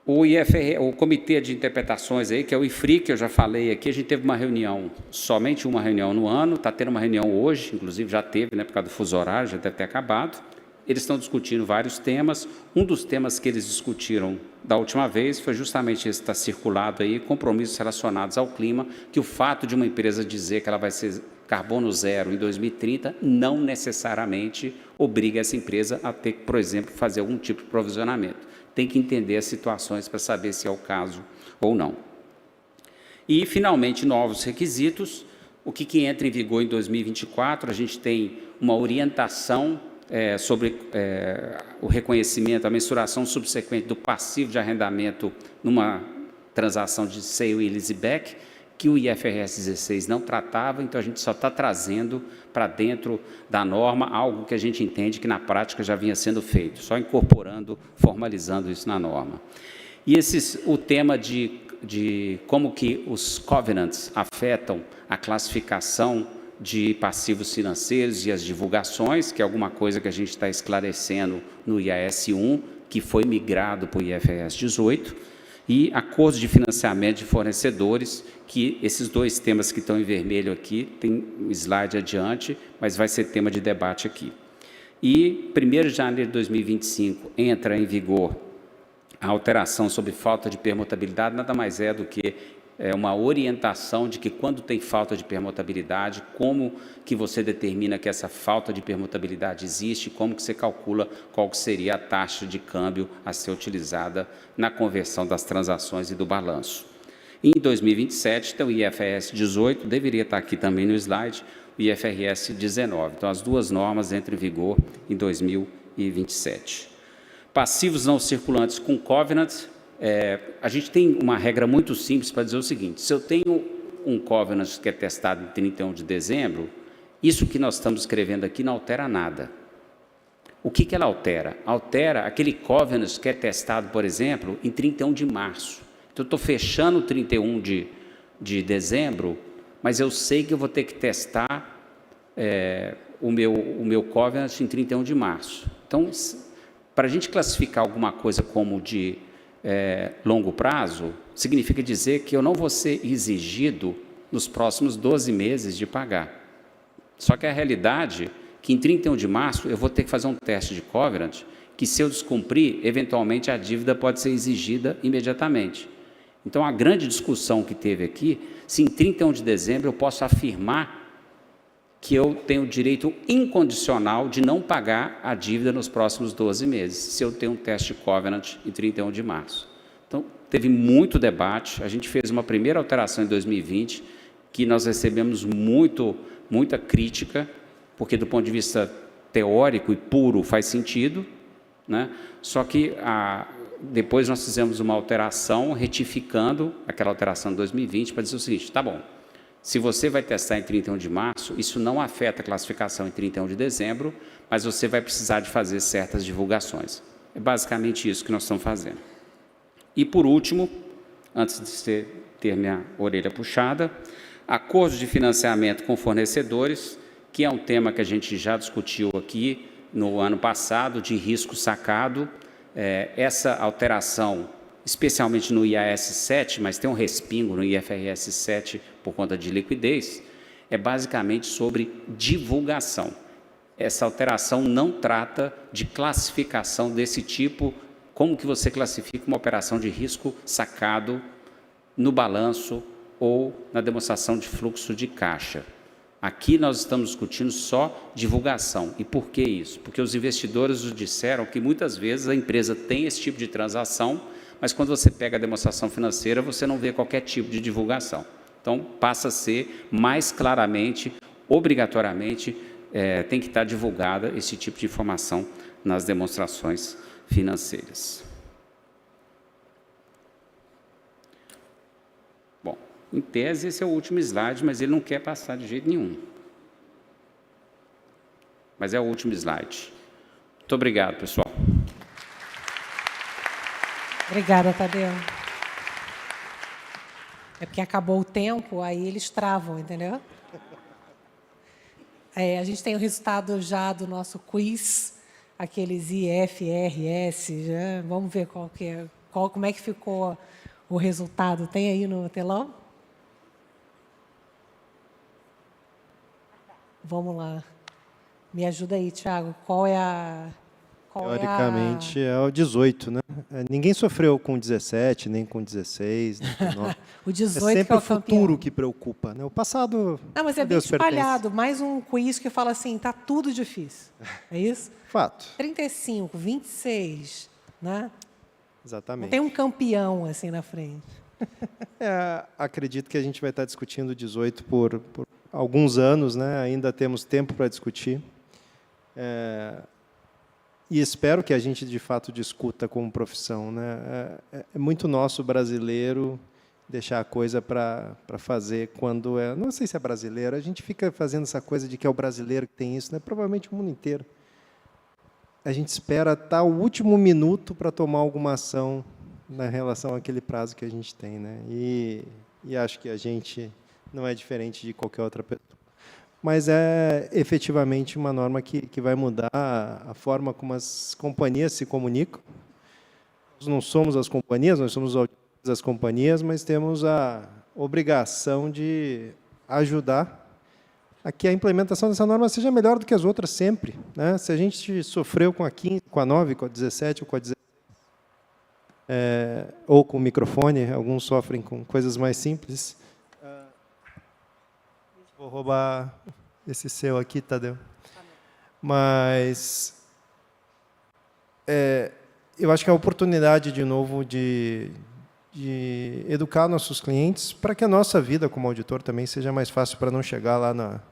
O Comitê de Interpretações, aí, que é o IFRIC, que eu já falei aqui, a gente teve uma reunião, somente uma reunião no ano, está tendo uma reunião hoje, inclusive já teve, né, por causa do fuso horário, já deve ter acabado. Eles estão discutindo vários temas. Um dos temas que eles discutiram da última vez foi justamente esse que está circulado aí, compromissos relacionados ao clima, que o fato de uma empresa dizer que ela vai ser carbono zero em 2030 não necessariamente obriga essa empresa a ter que, por exemplo, fazer algum tipo de provisionamento. Tem que entender as situações para saber se é o caso ou não. E, finalmente, novos requisitos. O que entra em vigor em 2024, a gente tem uma orientação sobre o reconhecimento, a mensuração subsequente do passivo de arrendamento numa transação de sale e leaseback, que o IFRS 16 não tratava, então a gente só está trazendo para dentro da norma algo que a gente entende que na prática já vinha sendo feito, só incorporando, formalizando isso na norma. E o tema de como que os covenants afetam a classificação de passivos financeiros e as divulgações, que é alguma coisa que a gente está esclarecendo no IAS 1, que foi migrado para o IFRS 18, e acordos de financiamento de fornecedores, que esses 2 temas que estão em vermelho aqui, tem um slide adiante, mas vai ser tema de debate aqui. E 1º de janeiro de 2025 entra em vigor a alteração sobre falta de permutabilidade, nada mais é do que uma orientação de que quando tem falta de permutabilidade, como que você determina que essa falta de permutabilidade existe, como que você calcula qual que seria a taxa de câmbio a ser utilizada na conversão das transações e do balanço. Em 2027, então, o IFRS 18, deveria estar aqui também no slide, o IFRS 19. Então, as 2 normas entram em vigor em 2027. Passivos não circulantes com covenant, a gente tem uma regra muito simples para dizer o seguinte: se eu tenho um covenant que é testado em 31 de dezembro, isso que nós estamos escrevendo aqui não altera nada. O que ela altera? Altera aquele covenant que é testado, por exemplo, em 31 de março. Então, eu estou fechando 31 de dezembro, mas eu sei que eu vou ter que testar o meu covenant em 31 de março. Então, para a gente classificar alguma coisa como de longo prazo, significa dizer que eu não vou ser exigido nos próximos 12 meses de pagar. Só que a realidade é que em 31 de março eu vou ter que fazer um teste de covenant, que se eu descumprir, eventualmente a dívida pode ser exigida imediatamente. Então, a grande discussão que teve aqui, se em 31 de dezembro eu posso afirmar que eu tenho o direito incondicional de não pagar a dívida nos próximos 12 meses, se eu tenho um teste de covenant em 31 de março. Então, teve muito debate, a gente fez uma primeira alteração em 2020, que nós recebemos muita crítica, porque do ponto de vista teórico e puro faz sentido, né? Só que depois nós fizemos uma alteração, retificando aquela alteração de 2020, para dizer o seguinte: tá bom, se você vai testar em 31 de março, isso não afeta a classificação em 31 de dezembro, mas você vai precisar de fazer certas divulgações. É basicamente isso que nós estamos fazendo. E, por último, antes de ter minha orelha puxada, acordos de financiamento com fornecedores, que é um tema que a gente já discutiu aqui no ano passado, de risco sacado. Essa alteração, especialmente no IAS 7, mas tem um respingo no IFRS 7 por conta de liquidez, é basicamente sobre divulgação. Essa alteração não trata de classificação desse tipo, como que você classifica uma operação de risco sacado no balanço ou na demonstração de fluxo de caixa. Aqui nós estamos discutindo só divulgação. E por que isso? Porque os investidores nos disseram que muitas vezes a empresa tem esse tipo de transação, mas quando você pega a demonstração financeira, você não vê qualquer tipo de divulgação. Então, passa a ser mais claramente, obrigatoriamente, tem que estar divulgada esse tipo de informação nas demonstrações financeiras. Bom, em tese, esse é o último slide, mas ele não quer passar de jeito nenhum. Mas é o último slide. Muito obrigado, pessoal. Obrigada, Tadeu. É porque acabou o tempo, aí eles travam, entendeu? A gente tem o resultado já do nosso quiz, aqueles IFRS, já. Vamos ver como é que ficou o resultado. Tem aí no telão? Vamos lá. Me ajuda aí, Thiago. Teoricamente é o 18, né? Ninguém sofreu com 17, nem com 16, nem com 9. O 18 é sempre que é o futuro campeão. que preocupa, né? O passado. Não, mas é bem Deus pertence. espalhado. Mais um quiz que fala assim, tá tudo difícil. É isso? Fato. 35, 26, né? Não Exatamente. tem um campeão assim na frente. Acredito que a gente vai estar discutindo o 18 por alguns anos, né? Ainda temos tempo para discutir. E espero que a gente, de fato, discuta como profissão, né? É muito nosso brasileiro deixar a coisa para fazer quando é... Não sei se é brasileiro, a gente fica fazendo essa coisa de que é o brasileiro que tem isso, né? Provavelmente o mundo inteiro. A gente espera estar o último minuto para tomar alguma ação na relação àquele prazo que a gente tem, né? E acho que a gente não é diferente de qualquer outra pessoa. Mas é efetivamente uma norma que vai mudar a forma como as companhias se comunicam. Nós não somos as companhias, nós somos os auditores das companhias, mas temos a obrigação de ajudar a que a implementação dessa norma seja melhor do que as outras sempre, né? Se a gente sofreu com a 15, com a 9, com a 17 ou com a 16, ou com o microfone, alguns sofrem com coisas mais simples. Vou roubar esse seu aqui, Tadeu. Mas eu acho que é a oportunidade, de novo, de educar nossos clientes para que a nossa vida como auditor também seja mais fácil, para não chegar lá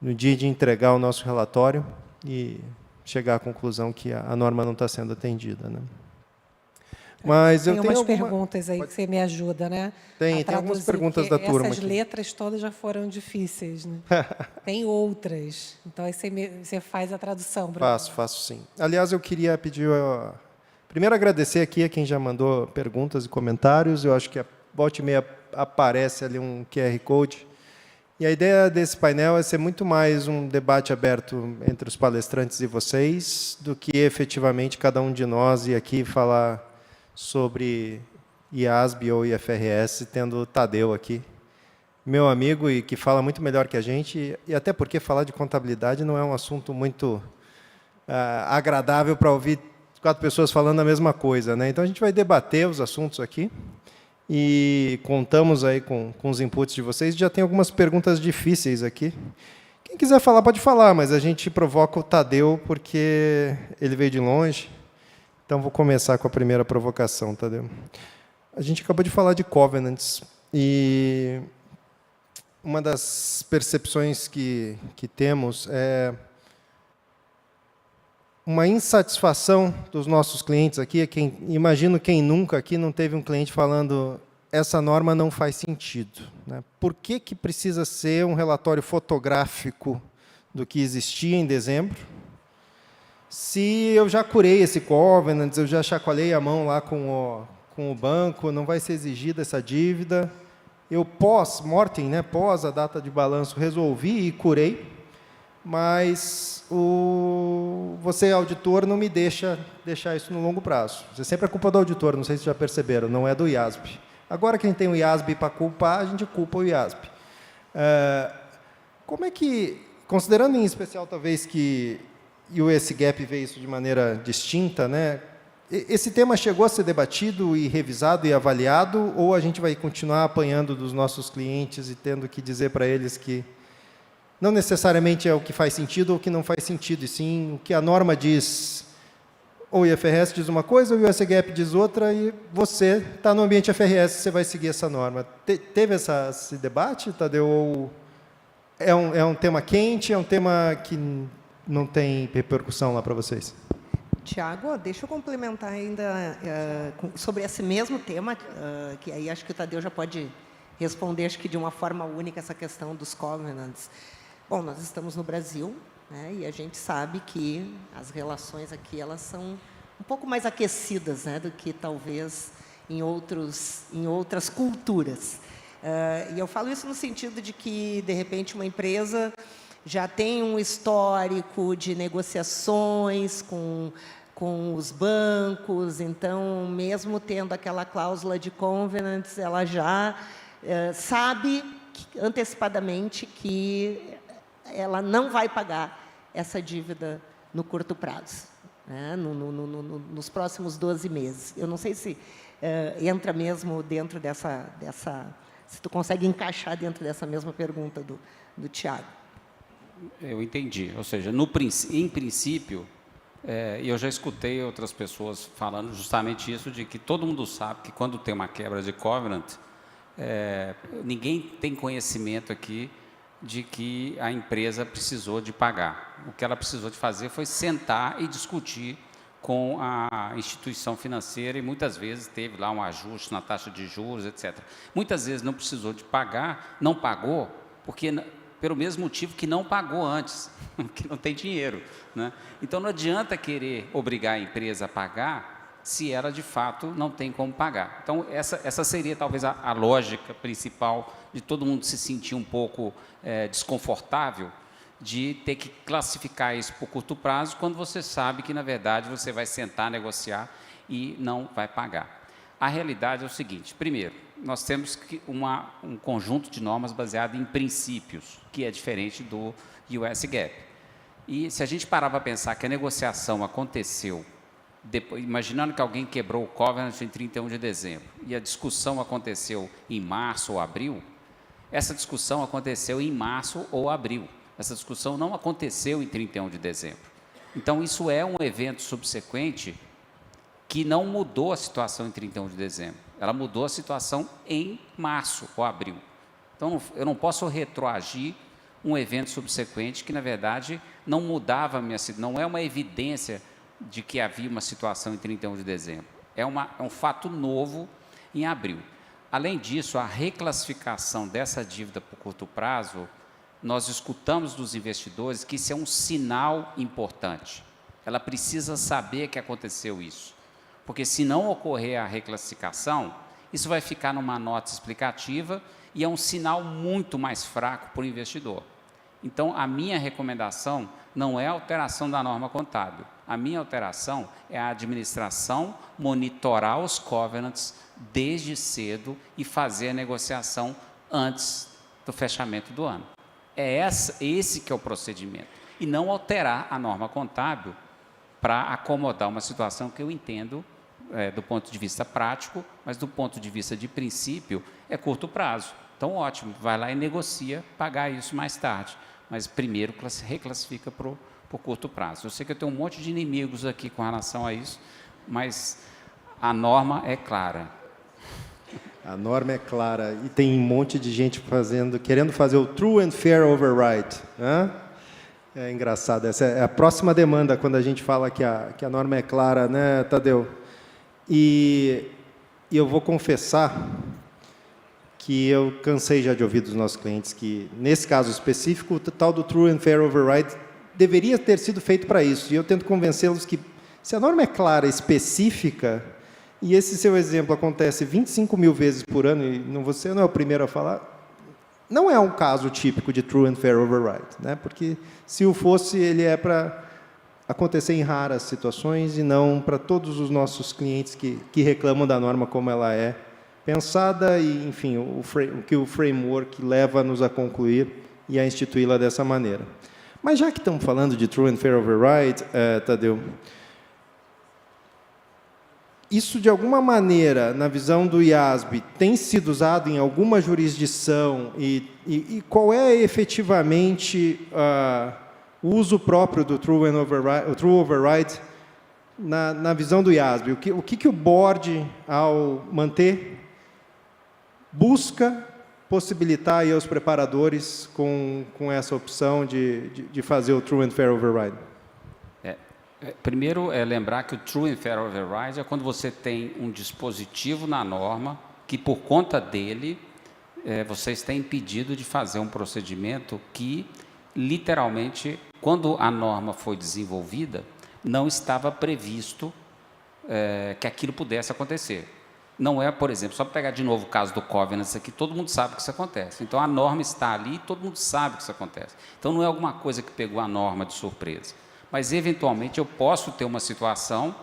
no dia de entregar o nosso relatório e chegar à conclusão que a norma não está sendo atendida, né? Mas tem eu umas tenho perguntas aí que você me ajuda, né? Tem a algumas traduzir, perguntas porque da turma essas aqui. letras todas já foram difíceis, né? Tem outras. Então, aí você faz a tradução. Faço sim. Aliás, eu queria pedir... primeiro, agradecer aqui a quem já mandou perguntas e comentários. Eu acho que volta e meia aparece ali um QR Code. E a ideia desse painel é ser muito mais um debate aberto entre os palestrantes e vocês, do que efetivamente cada um de nós ir aqui falar sobre IASB ou IFRS, tendo o Tadeu aqui, meu amigo, e que fala muito melhor que a gente, e até porque falar de contabilidade não é um assunto muito agradável para ouvir 4 pessoas falando a mesma coisa, né? Então, a gente vai debater os assuntos aqui, e contamos aí com os inputs de vocês. Já tem algumas perguntas difíceis aqui. Quem quiser falar, pode falar, mas a gente provoca o Tadeu, porque ele veio de longe. Então, vou começar com a primeira provocação, Tadeu. A gente acabou de falar de covenants, e uma das percepções que temos é uma insatisfação dos nossos clientes aqui. Imagino quem nunca aqui não teve um cliente falando: essa norma não faz sentido, né? Por que precisa ser um relatório fotográfico do que existia em dezembro, se eu já curei esse covenant, eu já chacoalhei a mão lá com o banco, não vai ser exigida essa dívida, eu pós-mortem, né, pós a data de balanço, resolvi e curei, mas você, auditor, não me deixar isso no longo prazo. Isso é sempre a culpa do auditor, não sei se já perceberam, não é do IASB. Agora, quem tem o IASB para culpar, a gente culpa o IASB. Como é que, considerando em especial, talvez, que o US GAAP vê isso de maneira distinta, né? Esse tema chegou a ser debatido e revisado e avaliado, ou a gente vai continuar apanhando dos nossos clientes e tendo que dizer para eles que não necessariamente é o que faz sentido ou o que não faz sentido, e sim o que a norma diz, ou o IFRS diz uma coisa, ou o US GAAP diz outra, e você está no ambiente IFRS, você vai seguir essa norma. Teve esse debate, Tadeu? Ou é um tema quente, é um tema que não tem repercussão lá para vocês? Tiago, deixa eu complementar ainda sobre esse mesmo tema, que aí acho que o Tadeu já pode responder, acho que de uma forma única, essa questão dos covenants. Bom, nós estamos no Brasil, né, e a gente sabe que as relações aqui elas são um pouco mais aquecidas, né, do que talvez em outras culturas. E eu falo isso no sentido de que, de repente, uma empresa já tem um histórico de negociações com os bancos, então, mesmo tendo aquela cláusula de covenants, ela já sabe antecipadamente que ela não vai pagar essa dívida no curto prazo, né, nos próximos 12 meses. Eu não sei se entra mesmo dentro dessa... Se tu consegue encaixar dentro dessa mesma pergunta do Tiago. Eu entendi. Ou seja, em princípio, eu já escutei outras pessoas falando justamente isso, de que todo mundo sabe que quando tem uma quebra de covenant, ninguém tem conhecimento aqui de que a empresa precisou de pagar. O que ela precisou de fazer foi sentar e discutir com a instituição financeira, e muitas vezes teve lá um ajuste na taxa de juros, etc. Muitas vezes não precisou de pagar, não pagou, pelo mesmo motivo que não pagou antes, que não tem dinheiro, né? Então, não adianta querer obrigar a empresa a pagar se ela, de fato, não tem como pagar. Então, essa seria, talvez, a lógica principal de todo mundo se sentir um pouco desconfortável de ter que classificar isso por curto prazo, quando você sabe que, na verdade, você vai sentar, negociar e não vai pagar. A realidade é o seguinte: primeiro, nós temos um conjunto de normas baseado em princípios, que é diferente do US GAAP. E se a gente parar para pensar que a negociação aconteceu, imaginando que alguém quebrou o covenant em 31 de dezembro, e a discussão aconteceu em março ou abril, essa discussão aconteceu em março ou abril. Essa discussão não aconteceu em 31 de dezembro. Então, isso é um evento subsequente que não mudou a situação em 31 de dezembro. Ela mudou a situação em março ou abril. Então, eu não posso retroagir um evento subsequente que, na verdade, não mudava a minha situação, não é uma evidência de que havia uma situação em 31 de dezembro. É um fato novo em abril. Além disso, a reclassificação dessa dívida por curto prazo, nós escutamos dos investidores que isso é um sinal importante. Ela precisa saber que aconteceu isso. Porque se não ocorrer a reclassificação, isso vai ficar numa nota explicativa e é um sinal muito mais fraco para o investidor. Então, a minha recomendação não é a alteração da norma contábil. A minha alteração é a administração monitorar os covenants desde cedo e fazer a negociação antes do fechamento do ano. É esse que é o procedimento. E não alterar a norma contábil para acomodar uma situação que eu entendo do ponto de vista prático, mas do ponto de vista de princípio, é curto prazo. Então, ótimo, vai lá e negocia pagar isso mais tarde. Mas primeiro reclassifica por curto prazo. Eu sei que eu tenho um monte de inimigos aqui com relação a isso, mas a norma é clara. A norma é clara e tem um monte de gente querendo fazer o true and fair override. Né? É engraçado, essa é a próxima demanda quando a gente fala que a norma é clara, né, Tadeu? E eu vou confessar que eu cansei já de ouvir dos nossos clientes que, nesse caso específico, o tal do true and fair override deveria ter sido feito para isso. E eu tento convencê-los que, se a norma é clara, específica, e esse seu exemplo acontece 25 mil vezes por ano, e você não é o primeiro a falar, não é um caso típico de true and fair override, né? Porque, se o fosse, ele é para acontecer em raras situações e não para todos os nossos clientes que reclamam da norma como ela é pensada e, enfim, o framework leva-nos a concluir e a instituí-la dessa maneira. Mas já que estamos falando de true and fair override, Tadeu, isso, de alguma maneira, na visão do IASB, tem sido usado em alguma jurisdição e qual é efetivamente o uso próprio do true override na visão do IASB? O que o board, ao manter, busca possibilitar aí aos preparadores com essa opção de fazer o true and fair override? Primeiro, lembrar que o true and fair override é quando você tem um dispositivo na norma que, por conta dele, você está impedido de fazer um procedimento que, literalmente, quando a norma foi desenvolvida, não estava previsto que aquilo pudesse acontecer. Não é, por exemplo, só para pegar de novo o caso do Covenants aqui, todo mundo sabe que isso acontece. Então, a norma está ali e todo mundo sabe que isso acontece. Então, não é alguma coisa que pegou a norma de surpresa. Mas, eventualmente, eu posso ter uma situação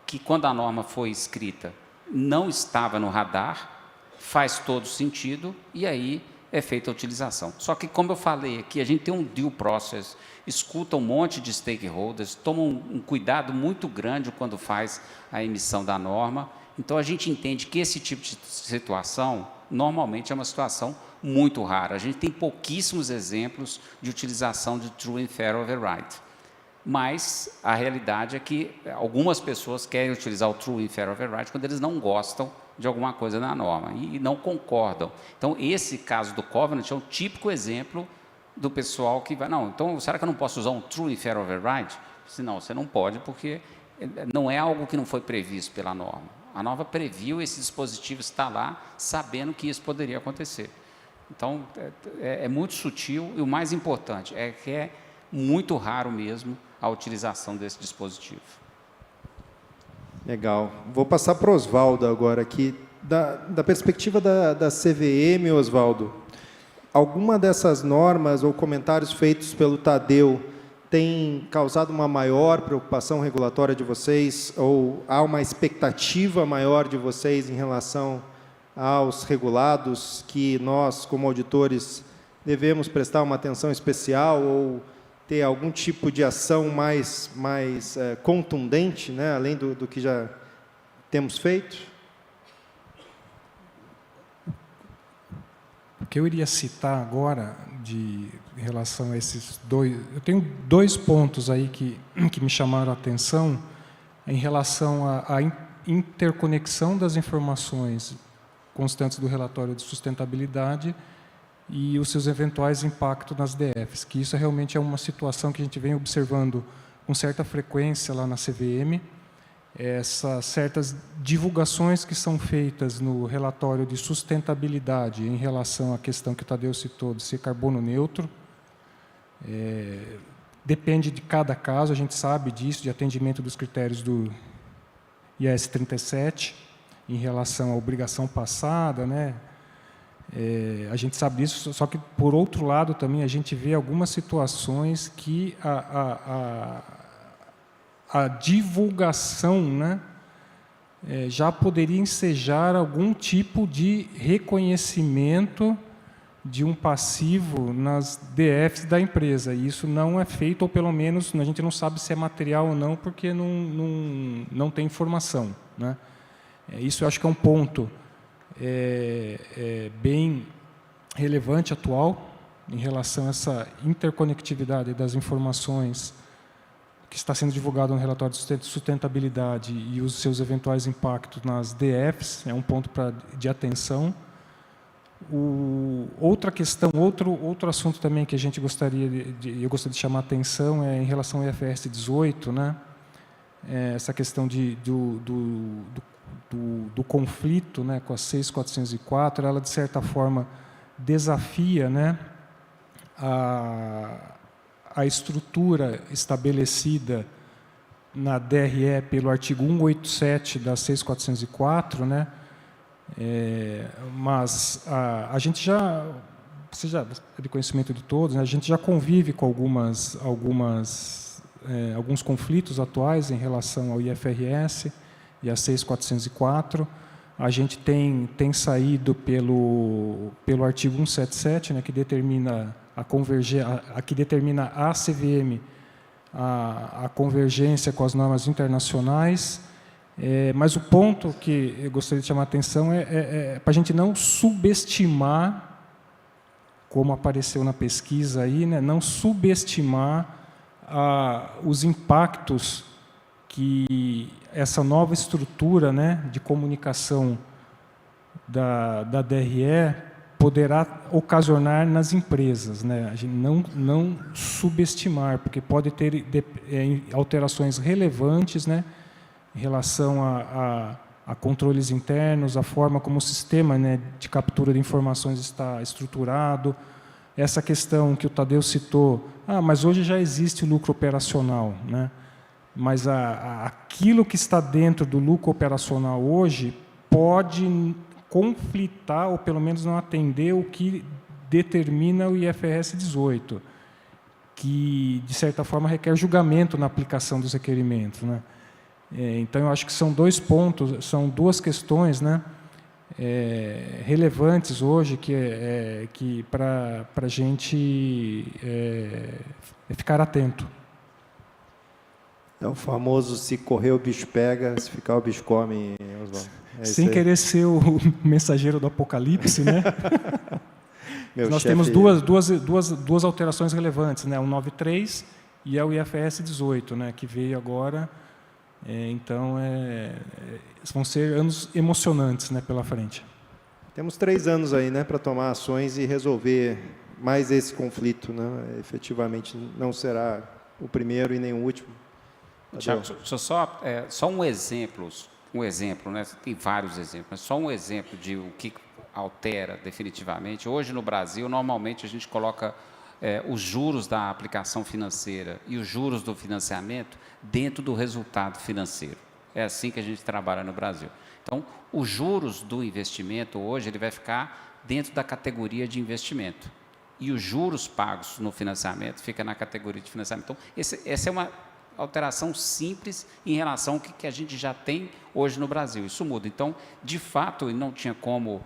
que, quando a norma foi escrita, não estava no radar, faz todo sentido, e aí é feita a utilização. Só que, como eu falei aqui, a gente tem um due process, escuta um monte de stakeholders, toma um cuidado muito grande quando faz a emissão da norma. Então, a gente entende que esse tipo de situação, normalmente, é uma situação muito rara. A gente tem pouquíssimos exemplos de utilização de true and fair override. Mas a realidade é que algumas pessoas querem utilizar o true and fair override quando eles não gostam de alguma coisa na norma e não concordam. Então, esse caso do Covenant é um típico exemplo do pessoal que vai... Não, então, será que eu não posso usar um true and fair override? Não, você não pode, porque não é algo que não foi previsto pela norma. A norma previu, esse dispositivo está lá, sabendo que isso poderia acontecer. Então, é muito sutil e o mais importante é que é muito raro mesmo a utilização desse dispositivo. Legal. Vou passar para o Oswaldo agora aqui. Da perspectiva da CVM, Oswaldo, alguma dessas normas ou comentários feitos pelo Tadeu tem causado uma maior preocupação regulatória de vocês, ou há uma expectativa maior de vocês em relação aos regulados, que nós, como auditores, devemos prestar uma atenção especial ou ter algum tipo de ação mais contundente, né, além do que já temos feito? O que eu iria citar agora, em relação a esses dois... Eu tenho 2 pontos aí que me chamaram a atenção em relação à interconexão das informações constantes do relatório de sustentabilidade e os seus eventuais impactos nas DFs, que isso realmente é uma situação que a gente vem observando com certa frequência lá na CVM, essas certas divulgações que são feitas no relatório de sustentabilidade em relação à questão que o Tadeu citou de ser carbono neutro. Depende de cada caso, a gente sabe disso, de atendimento dos critérios do IAS 37, em relação à obrigação passada, né? A gente sabe disso, só que, por outro lado, também a gente vê algumas situações que a divulgação, né, já poderia ensejar algum tipo de reconhecimento de um passivo nas DFs da empresa. E isso não é feito, ou pelo menos a gente não sabe se é material ou não, porque não tem informação, né? Isso eu acho que é um ponto bem relevante, atual, em relação a essa interconectividade das informações que está sendo divulgado no relatório de sustentabilidade e os seus eventuais impactos nas DFs, é um ponto de atenção. Outra questão, outro assunto também que a gente eu gostaria de chamar a atenção é em relação ao IFRS 18, né? Essa questão do conflito, né, com a 6404, ela de certa forma desafia, né, a estrutura estabelecida na DRE pelo artigo 187 da 6404, né? Mas a gente já, você já é de conhecimento de todos, né, a gente já convive com alguns conflitos atuais em relação ao IFRS e a 6404. A gente tem saído pelo artigo 177, né, que determina que determina a CVM a convergência com as normas internacionais. Mas o ponto que eu gostaria de chamar a atenção é para a gente não subestimar, como apareceu na pesquisa aí, né, não subestimar os impactos que essa nova estrutura, né, de comunicação da DRE poderá ocasionar nas empresas, né? A gente não subestimar, porque pode ter alterações relevantes, né, em relação a controles internos, a forma como o sistema, né, de captura de informações está estruturado. Essa questão que o Tadeu citou, mas hoje já existe o lucro operacional, né? Mas aquilo que está dentro do lucro operacional hoje pode conflitar, ou pelo menos não atender o que determina o IFRS 18, que, de certa forma, requer julgamento na aplicação dos requerimentos, né? Então, eu acho que são dois pontos, são duas questões, né, relevantes hoje que para a gente ficar atento. É o famoso se correr o bicho pega, se ficar o bicho come, Oswaldo. Sem querer ser o mensageiro do apocalipse, né? Nós temos duas alterações relevantes, né? O 93 e o IFRS 18, né, que veio agora. Então, vão ser anos emocionantes, né, pela frente. Temos 3 anos aí, né, para tomar ações e resolver mais esse conflito, né? Efetivamente, não será o primeiro e nem o último. Tiago, só um exemplo, né? Tem vários exemplos, mas só um exemplo de o que altera definitivamente. Hoje, no Brasil, normalmente a gente coloca os juros da aplicação financeira e os juros do financiamento dentro do resultado financeiro. É assim que a gente trabalha no Brasil. Então, os juros do investimento hoje ele vai ficar dentro da categoria de investimento. E os juros pagos no financiamento fica na categoria de financiamento. Então, essa é uma alteração simples em relação ao que a gente já tem hoje no Brasil. Isso muda. Então, de fato, e não tinha como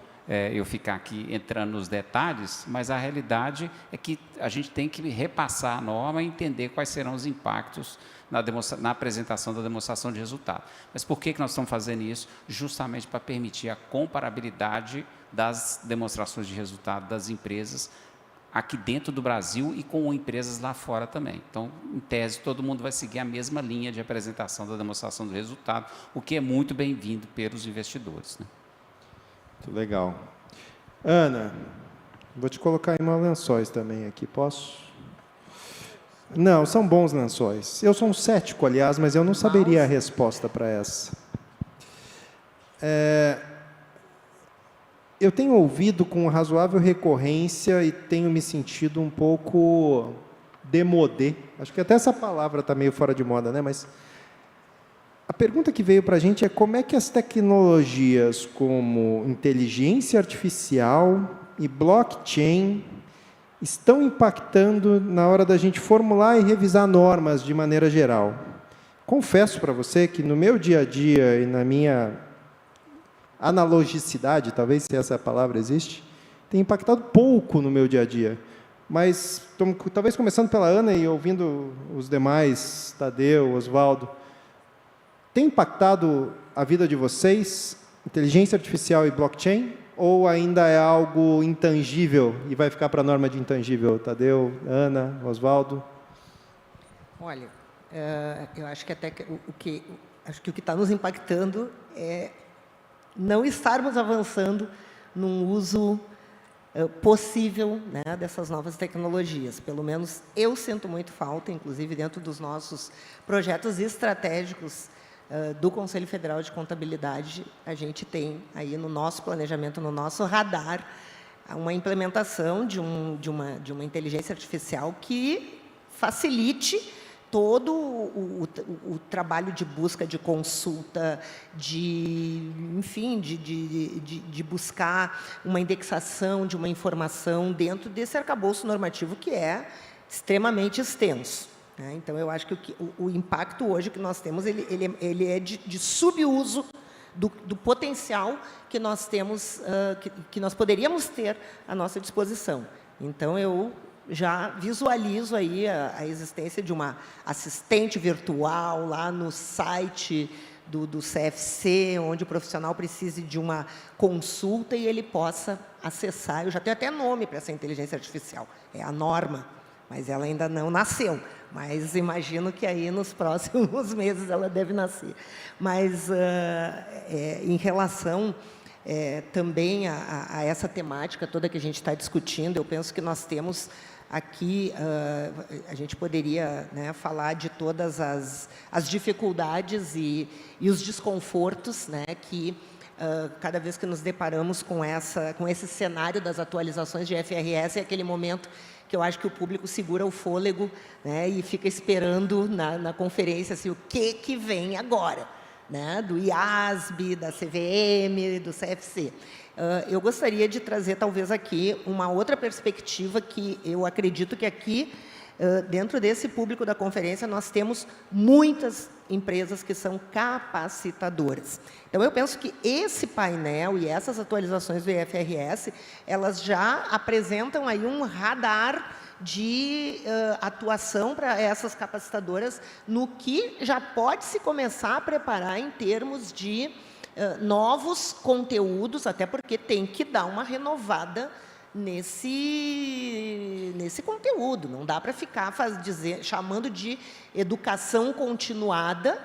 eu ficar aqui entrando nos detalhes, mas a realidade é que a gente tem que repassar a norma e entender quais serão os impactos na apresentação da demonstração de resultado. Mas por que nós estamos fazendo isso? Justamente para permitir a comparabilidade das demonstrações de resultado das empresas aqui dentro do Brasil e com empresas lá fora também. Então, em tese, todo mundo vai seguir a mesma linha de apresentação da demonstração do resultado, o que é muito bem-vindo pelos investidores, né? Muito legal. Ana, Vou te colocar em meus lençóis também aqui, posso? Não, são bons lençóis. Eu sou um cético, aliás, mas eu não saberia a resposta para essa. Eu tenho ouvido com razoável recorrência e tenho me sentido um pouco démodé. Acho que até essa palavra está meio fora de moda, né? Mas a pergunta que veio para a gente é como é que as tecnologias como inteligência artificial e blockchain estão impactando na hora da gente formular e revisar normas de maneira geral. Confesso para você que no meu dia a dia e na minha analogicidade, talvez se essa palavra existe, tem impactado pouco no meu dia a dia. Mas, talvez começando pela Ana e ouvindo os demais, Tadeu, Oswaldo, tem impactado a vida de vocês, inteligência artificial e blockchain, ou ainda é algo intangível e vai ficar para a norma de intangível? Tadeu, Ana, Oswaldo? Olha, eu acho que até o que está nos impactando é não estarmos avançando num uso possível, né, dessas novas tecnologias. Pelo menos eu sinto muito falta, inclusive dentro dos nossos projetos estratégicos do Conselho Federal de Contabilidade, a gente tem aí no nosso planejamento, no nosso radar, uma implementação de uma inteligência artificial que facilite todo o trabalho de busca, de consulta, enfim, de buscar uma indexação de uma informação dentro desse arcabouço normativo que é extremamente extenso. Então, eu acho que o impacto hoje que nós temos, ele é de subuso do potencial que nós temos, que nós poderíamos ter à nossa disposição. Então, eu já visualizo aí a existência de uma assistente virtual lá no site do CFC, onde o profissional precise de uma consulta e ele possa acessar. Eu já tenho até nome para essa inteligência artificial, é a Norma, mas ela ainda não nasceu. Mas imagino que aí nos próximos meses ela deve nascer. Mas em relação também a essa temática toda que a gente está discutindo, eu penso que nós temos aqui, a gente poderia, né, falar de todas as dificuldades e os desconfortos, né, que cada vez que nos deparamos com esse cenário das atualizações de FRS, é aquele momento que eu acho que o público segura o fôlego, né, e fica esperando na conferência assim, o que vem agora, né, do IASB, da CVM, do CFC. Eu gostaria de trazer, talvez, aqui uma outra perspectiva que eu acredito que aqui, dentro desse público da conferência, nós temos muitas empresas que são capacitadoras. Então, eu penso que esse painel e essas atualizações do IFRS, elas já apresentam aí um radar de atuação para essas capacitadoras no que já pode se começar a preparar em termos de novos conteúdos, até porque tem que dar uma renovada nesse conteúdo. Não dá para ficar chamando de educação continuada,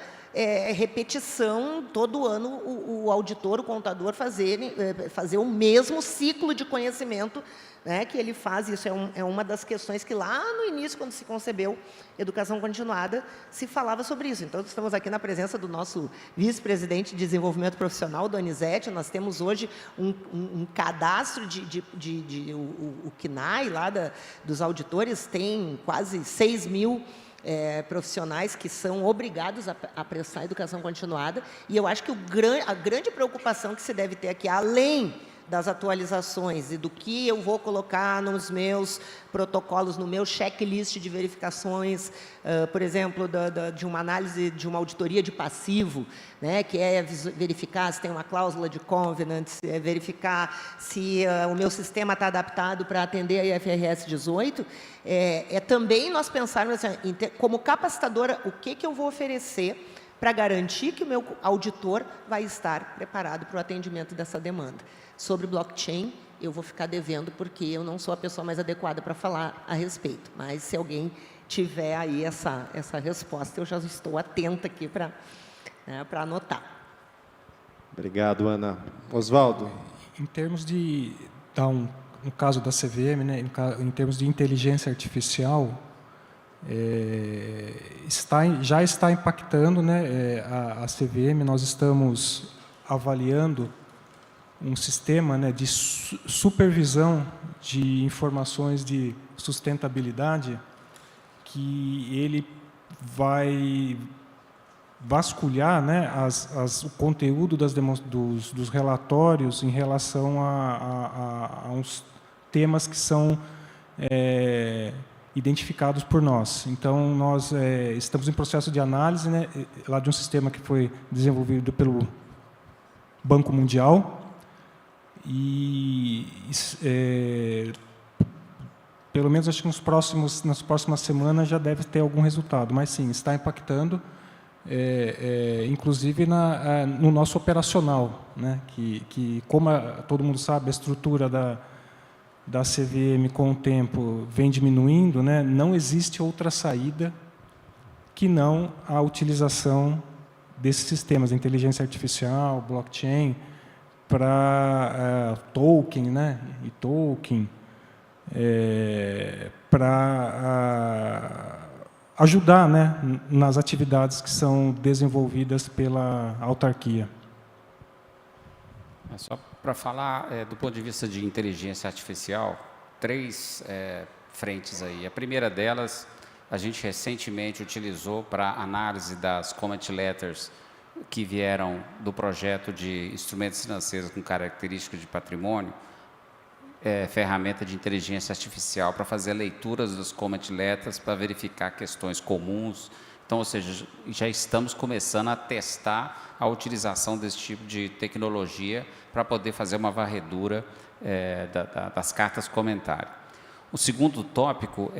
repetição, todo ano o auditor, o contador fazer o mesmo ciclo de conhecimento, né, que ele faz. Isso é uma das questões que lá no início, quando se concebeu educação continuada, se falava sobre isso. Então, estamos aqui na presença do nosso vice-presidente de desenvolvimento profissional, Donizete. Nós temos hoje um cadastro o CNAE, lá dos auditores, tem quase 6 mil profissionais que são obrigados a prestar educação continuada. E eu acho que a grande preocupação que se deve ter aqui, além das atualizações e do que eu vou colocar nos meus protocolos, no meu checklist de verificações, por exemplo, de uma análise de uma auditoria de passivo, né, que é verificar se tem uma cláusula de covenant, verificar se o meu sistema está adaptado para atender a IFRS 18, também nós pensarmos assim, como capacitadora, o que eu vou oferecer para garantir que o meu auditor vai estar preparado para o atendimento dessa demanda. Sobre blockchain, eu vou ficar devendo, porque eu não sou a pessoa mais adequada para falar a respeito. Mas, se alguém tiver aí essa resposta, eu já estou atenta aqui para anotar. Obrigado, Ana. Oswaldo? Em termos de dar no caso da CVM, né, em termos de inteligência artificial, já está impactando, né, a CVM. Nós estamos avaliando um sistema, né, de supervisão de informações de sustentabilidade, que ele vai vasculhar, né, o conteúdo dos relatórios em relação a uns temas que são identificados por nós. Então, nós estamos em processo de análise, né, lá de um sistema que foi desenvolvido pelo Banco Mundial, e pelo menos acho que nas próximas semanas já deve ter algum resultado, mas sim, está impactando, inclusive no nosso operacional, né, que como todo mundo sabe, a estrutura da CVM com o tempo vem diminuindo, né, não existe outra saída que não a utilização desses sistemas de inteligência artificial, blockchain, para token, né, e token, para ajudar, né, nas atividades que são desenvolvidas pela autarquia. Só para falar do ponto de vista de inteligência artificial, 3 frentes aí. A primeira delas, a gente recentemente utilizou para análise das comment letters que vieram do projeto de instrumentos financeiros com características de patrimônio, ferramenta de inteligência artificial para fazer leituras dos comment letters, para verificar questões comuns. Então, ou seja, já estamos começando a testar a utilização desse tipo de tecnologia para poder fazer uma varredura das cartas comentário. O segundo tópico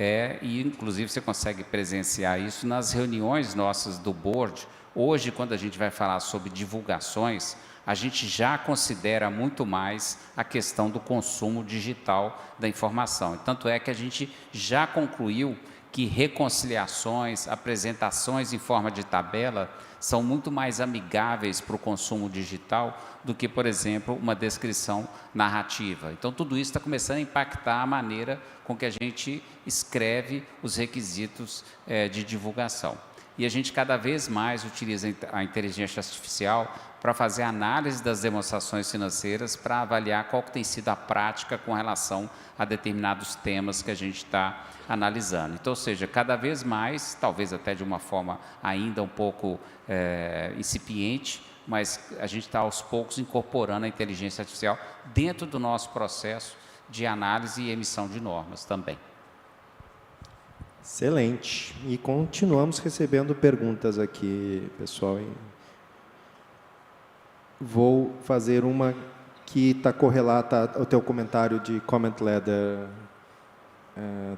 e inclusive você consegue presenciar isso nas reuniões nossas do board. Hoje, quando a gente vai falar sobre divulgações, a gente já considera muito mais a questão do consumo digital da informação. Tanto é que a gente já concluiu que reconciliações, apresentações em forma de tabela são muito mais amigáveis para o consumo digital do que, por exemplo, uma descrição narrativa. Então, tudo isso está começando a impactar a maneira com que a gente escreve os requisitos de divulgação. E a gente cada vez mais utiliza a inteligência artificial para fazer análise das demonstrações financeiras, para avaliar qual que tem sido a prática com relação a determinados temas que a gente está analisando. Então, ou seja, cada vez mais, talvez até de uma forma ainda um pouco incipiente, mas a gente está aos poucos incorporando a inteligência artificial dentro do nosso processo de análise e emissão de normas também. Excelente. E continuamos recebendo perguntas aqui, pessoal. Vou fazer uma que está correlata ao teu comentário de comment letter,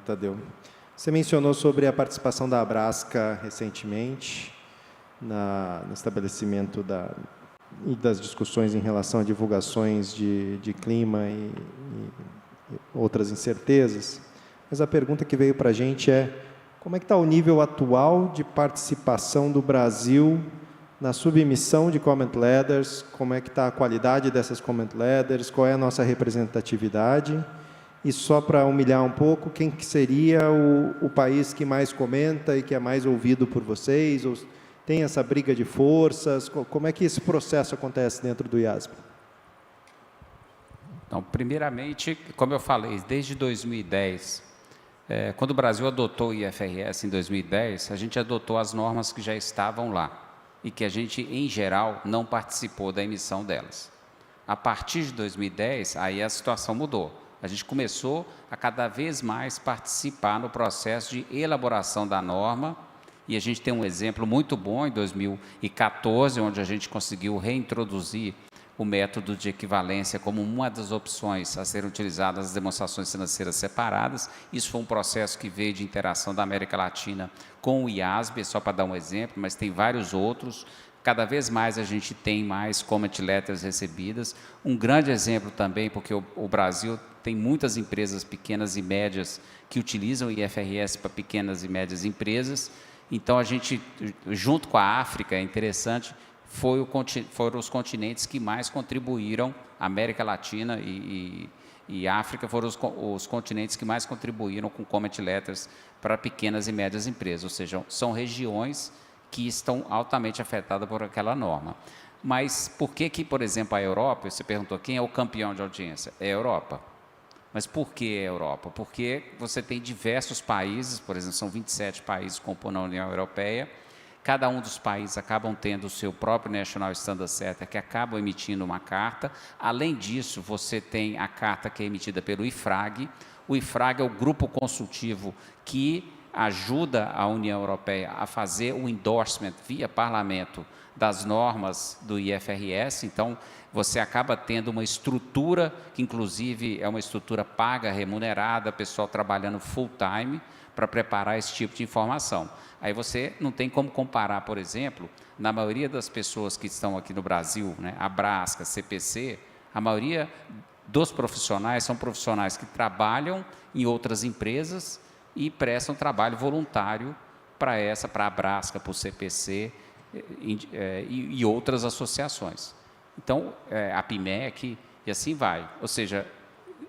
Tadeu. Você mencionou sobre a participação da Abrasca recentemente no estabelecimento e das discussões em relação a divulgações de clima e outras incertezas. Mas a pergunta que veio para a gente como é que está o nível atual de participação do Brasil na submissão de comment letters, como é que está a qualidade dessas comment letters, qual é a nossa representatividade, e só para humilhar um pouco, quem que seria o país que mais comenta e que é mais ouvido por vocês, ou tem essa briga de forças, como é que esse processo acontece dentro do IASB? Então, primeiramente, como eu falei, desde 2010, quando o Brasil adotou o IFRS em 2010, a gente adotou as normas que já estavam lá e que a gente, em geral, não participou da emissão delas. A partir de 2010, aí a situação mudou. A gente começou a cada vez mais participar no processo de elaboração da norma, e a gente tem um exemplo muito bom em 2014, onde a gente conseguiu reintroduzir o método de equivalência como uma das opções a serem utilizadas nas demonstrações financeiras separadas. Isso foi um processo que veio de interação da América Latina com o IASB, só para dar um exemplo, mas tem vários outros. Cada vez mais a gente tem mais comment letters recebidas. Um grande exemplo também, porque o Brasil tem muitas empresas pequenas e médias que utilizam o IFRS para pequenas e médias empresas. Então, a gente, junto com a África, é interessante, foram os continentes que mais contribuíram, América Latina e e África foram os continentes que mais contribuíram com comment letters para pequenas e médias empresas, ou seja, são regiões que estão altamente afetadas por aquela norma. Mas por que, por exemplo, a Europa, você perguntou quem é o campeão de audiência? É a Europa. Mas por que a Europa? Porque você tem diversos países, por exemplo, são 27 países que compõem a União Europeia, cada um dos países acabam tendo o seu próprio National Standard Setter, que acabam emitindo uma carta. Além disso, você tem a carta que é emitida pelo IFRAG. O IFRAG é o grupo consultivo que ajuda a União Europeia a fazer o endorsement via parlamento das normas do IFRS. Então, você acaba tendo uma estrutura, que inclusive é uma estrutura paga, remunerada, pessoal trabalhando full time para preparar esse tipo de informação. Aí você não tem como comparar, por exemplo, na maioria das pessoas que estão aqui no Brasil, né, a Brasca, CPC, a maioria dos profissionais são profissionais que trabalham em outras empresas e prestam trabalho voluntário para a Brasca, para o CPC e outras associações. Então, a PIMEC e assim vai. Ou seja,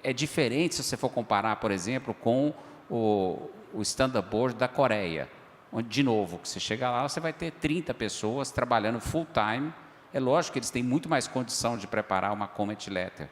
é diferente se você for comparar, por exemplo, com o Standard Board da Coreia, onde, de novo, que você chega lá, você vai ter 30 pessoas trabalhando full time. É lógico que eles têm muito mais condição de preparar uma comment letter.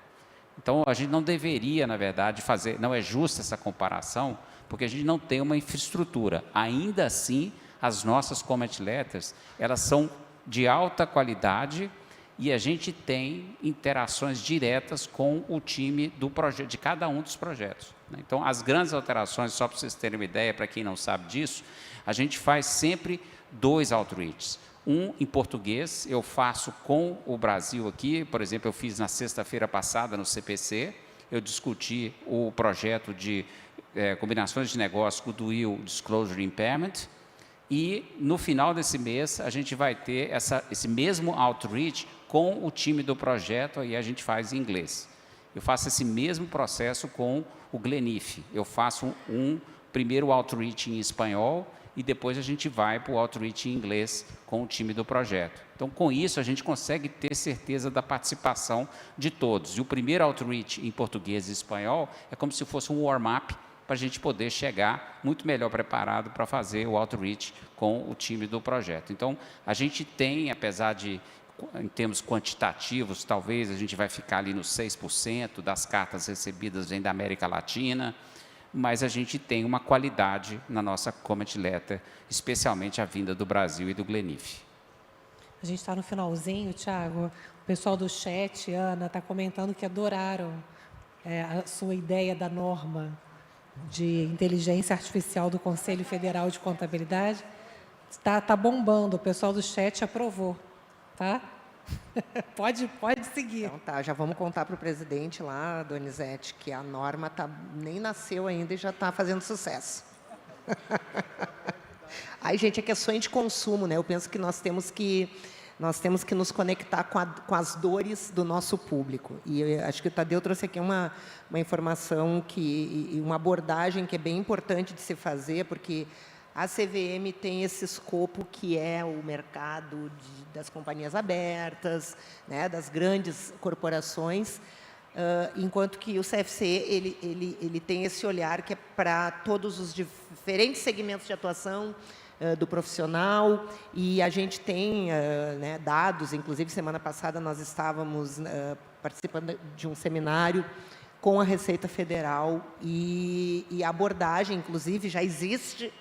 Então, a gente não deveria, na verdade, fazer, não é justa essa comparação, porque a gente não tem uma infraestrutura. Ainda assim, as nossas comment letters, elas são de alta qualidade e a gente tem interações diretas com o time do projeto, de cada um dos projetos. Então, as grandes alterações, só para vocês terem uma ideia, para quem não sabe disso, a gente faz sempre 2 outreaches. Um em português, eu faço com o Brasil aqui, por exemplo, eu fiz na sexta-feira passada no CPC, eu discuti o projeto de combinações de negócio com o Dual Disclosure Impairment, e no final desse mês a gente vai ter esse mesmo outreach com o time do projeto, aí a gente faz em inglês. Eu faço esse mesmo processo com o Glenif, eu faço um primeiro outreach em espanhol, e depois a gente vai para o outreach em inglês com o time do projeto. Então, com isso, a gente consegue ter certeza da participação de todos. E o primeiro outreach em português e espanhol é como se fosse um warm-up para a gente poder chegar muito melhor preparado para fazer o outreach com o time do projeto. Então, a gente tem, apesar de, em termos quantitativos, talvez a gente vai ficar ali nos 6% das cartas recebidas vem da América Latina, mas a gente tem uma qualidade na nossa comment letter, especialmente a vinda do Brasil e do Glenif. A gente está no finalzinho, Thiago. O pessoal do chat, Ana, está comentando que adoraram a sua ideia da norma de inteligência artificial do Conselho Federal de Contabilidade. Tá bombando, o pessoal do chat aprovou, tá? Pode seguir. Então tá, já vamos contar para o presidente lá, Donizete, que a norma nem nasceu ainda e já está fazendo sucesso. Aí, gente, é que é sonho de consumo, né? Eu penso que nós temos que nos conectar com as dores do nosso público. E eu acho que o Tadeu trouxe aqui uma informação e uma abordagem que é bem importante de se fazer, porque a CVM tem esse escopo que é o mercado das companhias abertas, né, das grandes corporações, enquanto que o CFC ele tem esse olhar que é para todos os diferentes segmentos de atuação do profissional, e a gente tem né, dados, inclusive semana passada nós estávamos participando de um seminário com a Receita Federal, e a abordagem, inclusive, já existe,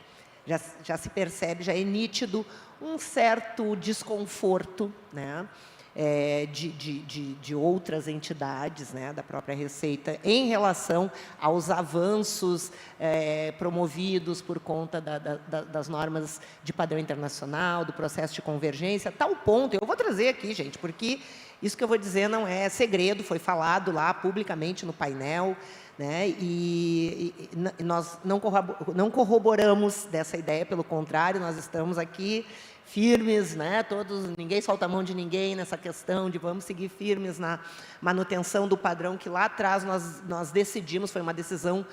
já se percebe, já é nítido um certo desconforto, né, de outras entidades, né, da própria Receita, em relação aos avanços promovidos por conta das normas de padrão internacional, do processo de convergência, a tal ponto, eu vou trazer aqui, gente, porque isso que eu vou dizer não é segredo, foi falado lá publicamente no painel, né, e nós não corroboramos dessa ideia, pelo contrário, nós estamos aqui firmes, né, ninguém solta a mão de ninguém nessa questão de vamos seguir firmes na manutenção do padrão que lá atrás nós decidimos, foi uma decisão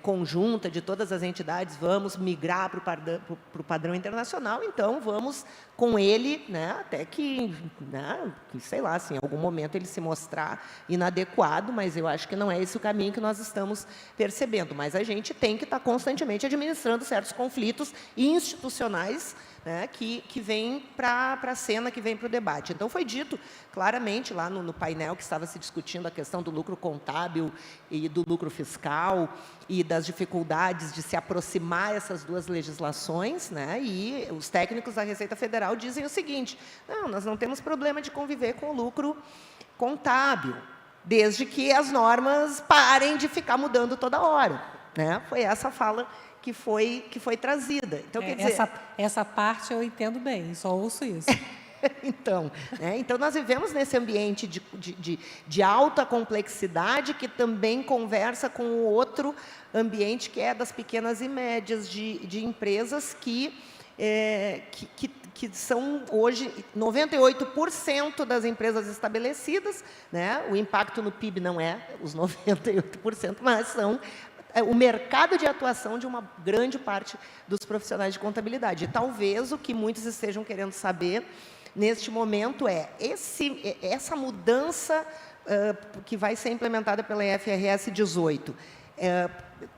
conjunta de todas as entidades, vamos migrar para o padrão internacional, então vamos com ele, né, até que, né, sei lá, assim, em algum momento ele se mostrar inadequado, mas eu acho que não é esse o caminho que nós estamos percebendo. Mas a gente tem que estar constantemente administrando certos conflitos institucionais, né, que vem para a cena, que vem para o debate. Então, foi dito claramente lá no painel que estava se discutindo a questão do lucro contábil e do lucro fiscal e das dificuldades de se aproximar essas duas legislações, né, e os técnicos da Receita Federal dizem o seguinte: não, nós não temos problema de conviver com o lucro contábil, desde que as normas parem de ficar mudando toda hora, né? Foi essa fala que foi trazida. Então, quer dizer, essa parte eu entendo bem, só ouço isso. então, né? Então, nós vivemos nesse ambiente de alta complexidade que também conversa com o outro ambiente, que é das pequenas e médias de empresas que são hoje 98% das empresas estabelecidas, né? O impacto no PIB não é os 98%, mas são o mercado de atuação de uma grande parte dos profissionais de contabilidade. E talvez o que muitos estejam querendo saber neste momento é essa mudança que vai ser implementada pela IFRS 18.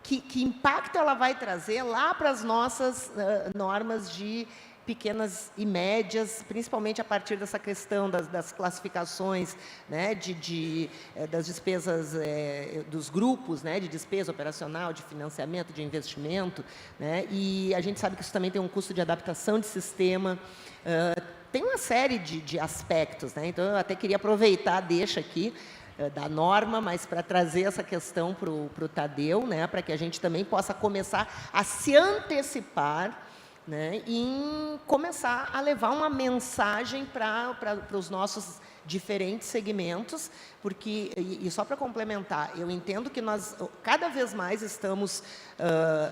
Que impacto ela vai trazer lá para as nossas normas de pequenas e médias, principalmente a partir dessa questão das classificações, né, das despesas dos grupos, né, de despesa operacional, de financiamento, de investimento, né, e a gente sabe que isso também tem um custo de adaptação de sistema, tem uma série de aspectos, né, então eu até queria aproveitar, deixa aqui, da norma, mas para trazer essa questão para o Tadeu, né, para que a gente também possa começar a se antecipar, né, em começar a levar uma mensagem para os nossos diferentes segmentos, porque, e só para complementar, eu entendo que nós cada vez mais estamos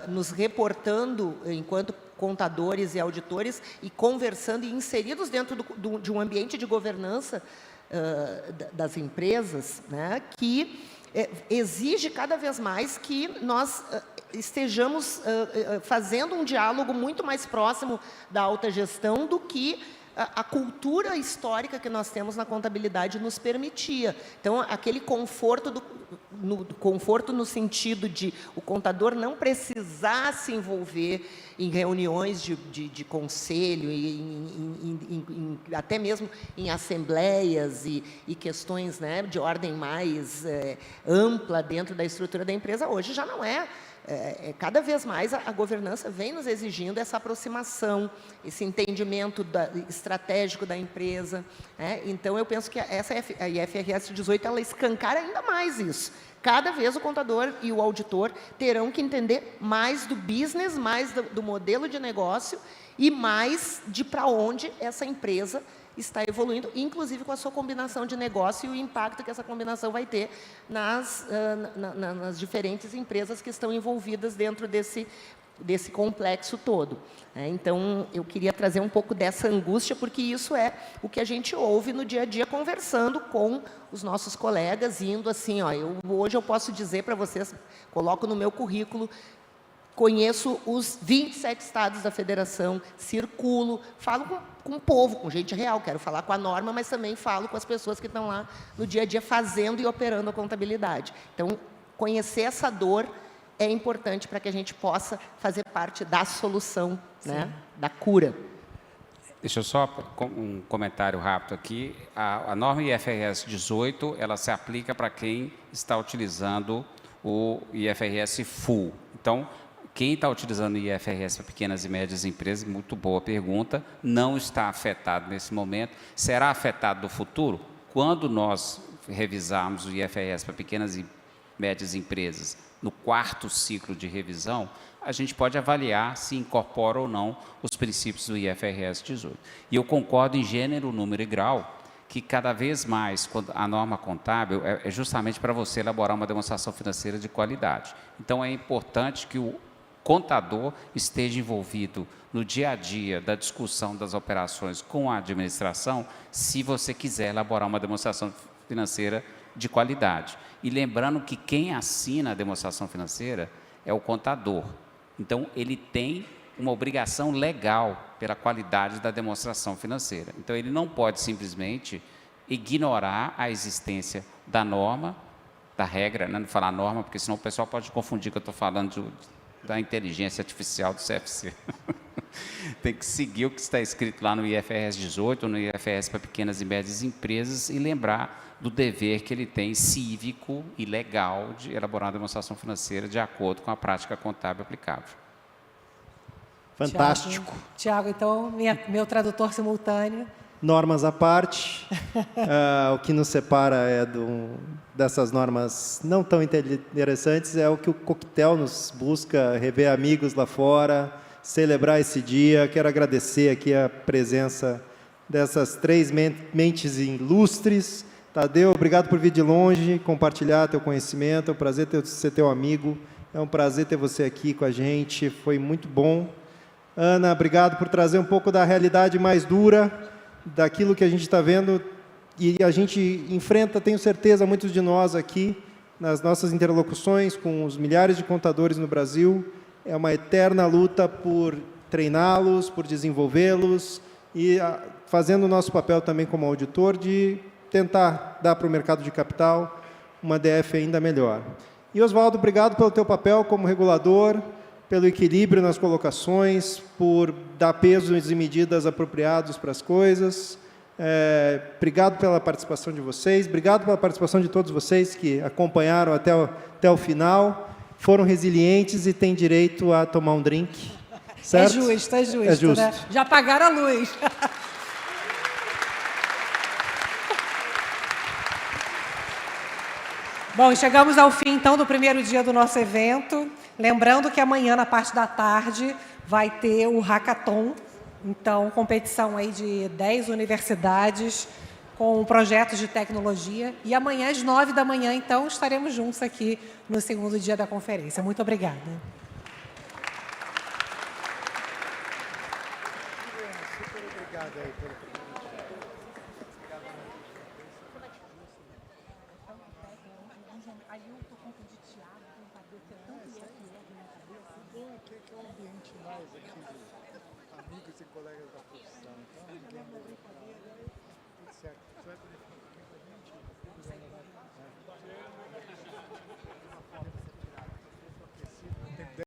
nos reportando enquanto contadores e auditores e conversando e inseridos dentro de um ambiente de governança das empresas, né, que exige cada vez mais que nós estejamos fazendo um diálogo muito mais próximo da alta gestão do que a cultura histórica que nós temos na contabilidade nos permitia. Então, aquele conforto no sentido de o contador não precisar se envolver em reuniões de conselho, até mesmo em assembleias e questões, né, de ordem mais ampla dentro da estrutura da empresa, hoje já não é. Cada vez mais a governança vem nos exigindo essa aproximação, esse entendimento estratégico da empresa, né? Então, eu penso que a IFRS 18 ela escancara ainda mais isso. Cada vez o contador e o auditor terão que entender mais do business, mais do modelo de negócio e mais de para onde essa empresa está evoluindo, inclusive com a sua combinação de negócio e o impacto que essa combinação vai ter nas diferentes empresas que estão envolvidas dentro desse complexo todo. Então, eu queria trazer um pouco dessa angústia, porque isso é o que a gente ouve no dia a dia, conversando com os nossos colegas, indo assim, ó, hoje eu posso dizer para vocês, coloco no meu currículo, conheço os 27 estados da federação, circulo, falo com o povo, com gente real, quero falar com a norma, mas também falo com as pessoas que estão lá no dia a dia fazendo e operando a contabilidade. Então, conhecer essa dor é importante para que a gente possa fazer parte da solução, né, da cura. Deixa eu só um comentário rápido aqui. A norma IFRS 18, ela se aplica para quem está utilizando o IFRS Full. Então, quem está utilizando o IFRS para pequenas e médias empresas, muito boa pergunta, não está afetado nesse momento. Será afetado no futuro? Quando nós revisarmos o IFRS para pequenas e médias empresas, no 4º ciclo de revisão, a gente pode avaliar se incorpora ou não os princípios do IFRS 18. E eu concordo em gênero, número e grau, que cada vez mais, quando a norma contábil é justamente para você elaborar uma demonstração financeira de qualidade. Então, é importante que o contador esteja envolvido no dia a dia da discussão das operações com a administração, se você quiser elaborar uma demonstração financeira de qualidade. E lembrando que quem assina a demonstração financeira é o contador. Então, ele tem uma obrigação legal pela qualidade da demonstração financeira. Então, ele não pode simplesmente ignorar a existência da norma, da regra, né? Não falar norma, porque senão o pessoal pode confundir que eu estou falando da inteligência artificial do CFC. Tem que seguir o que está escrito lá no IFRS 18, ou no IFRS para pequenas e médias empresas, e lembrar do dever que ele tem cívico e legal de elaborar uma demonstração financeira de acordo com a prática contábil aplicável. Fantástico. Tiago, então, meu tradutor simultâneo. Normas à parte, o que nos separa dessas normas não tão interessantes é o que o coquetel nos busca, rever amigos lá fora, celebrar esse dia. Quero agradecer aqui a presença dessas 3 mentes ilustres. Tadeu, obrigado por vir de longe, compartilhar teu conhecimento, é um prazer ser teu amigo, é um prazer ter você aqui com a gente, foi muito bom. Ana, obrigado por trazer um pouco da realidade mais dura, daquilo que a gente está vendo e a gente enfrenta, tenho certeza, muitos de nós aqui, nas nossas interlocuções com os milhares de contadores no Brasil, é uma eterna luta por treiná-los, por desenvolvê-los e fazendo o nosso papel também como auditor de tentar dar para o mercado de capital uma DF ainda melhor. E, Oswaldo, obrigado pelo teu papel como regulador, pelo equilíbrio nas colocações, por dar pesos e medidas apropriados para as coisas. Obrigado pela participação de vocês, obrigado pela participação de todos vocês que acompanharam até o final, foram resilientes e têm direito a tomar um drink. Certo? É justo, É justo. né? Já pagaram a luz. Bom, chegamos ao fim, então, do primeiro dia do nosso evento. Lembrando que amanhã, na parte da tarde, vai ter o Hackathon. Então, competição aí de 10 universidades com projetos de tecnologia. E amanhã, às 9 da manhã, então, estaremos juntos aqui no segundo dia da conferência. Muito obrigada. Super obrigado aí pelo que é um ambiente mais aqui de amigos e colegas da profissão. Então, ninguém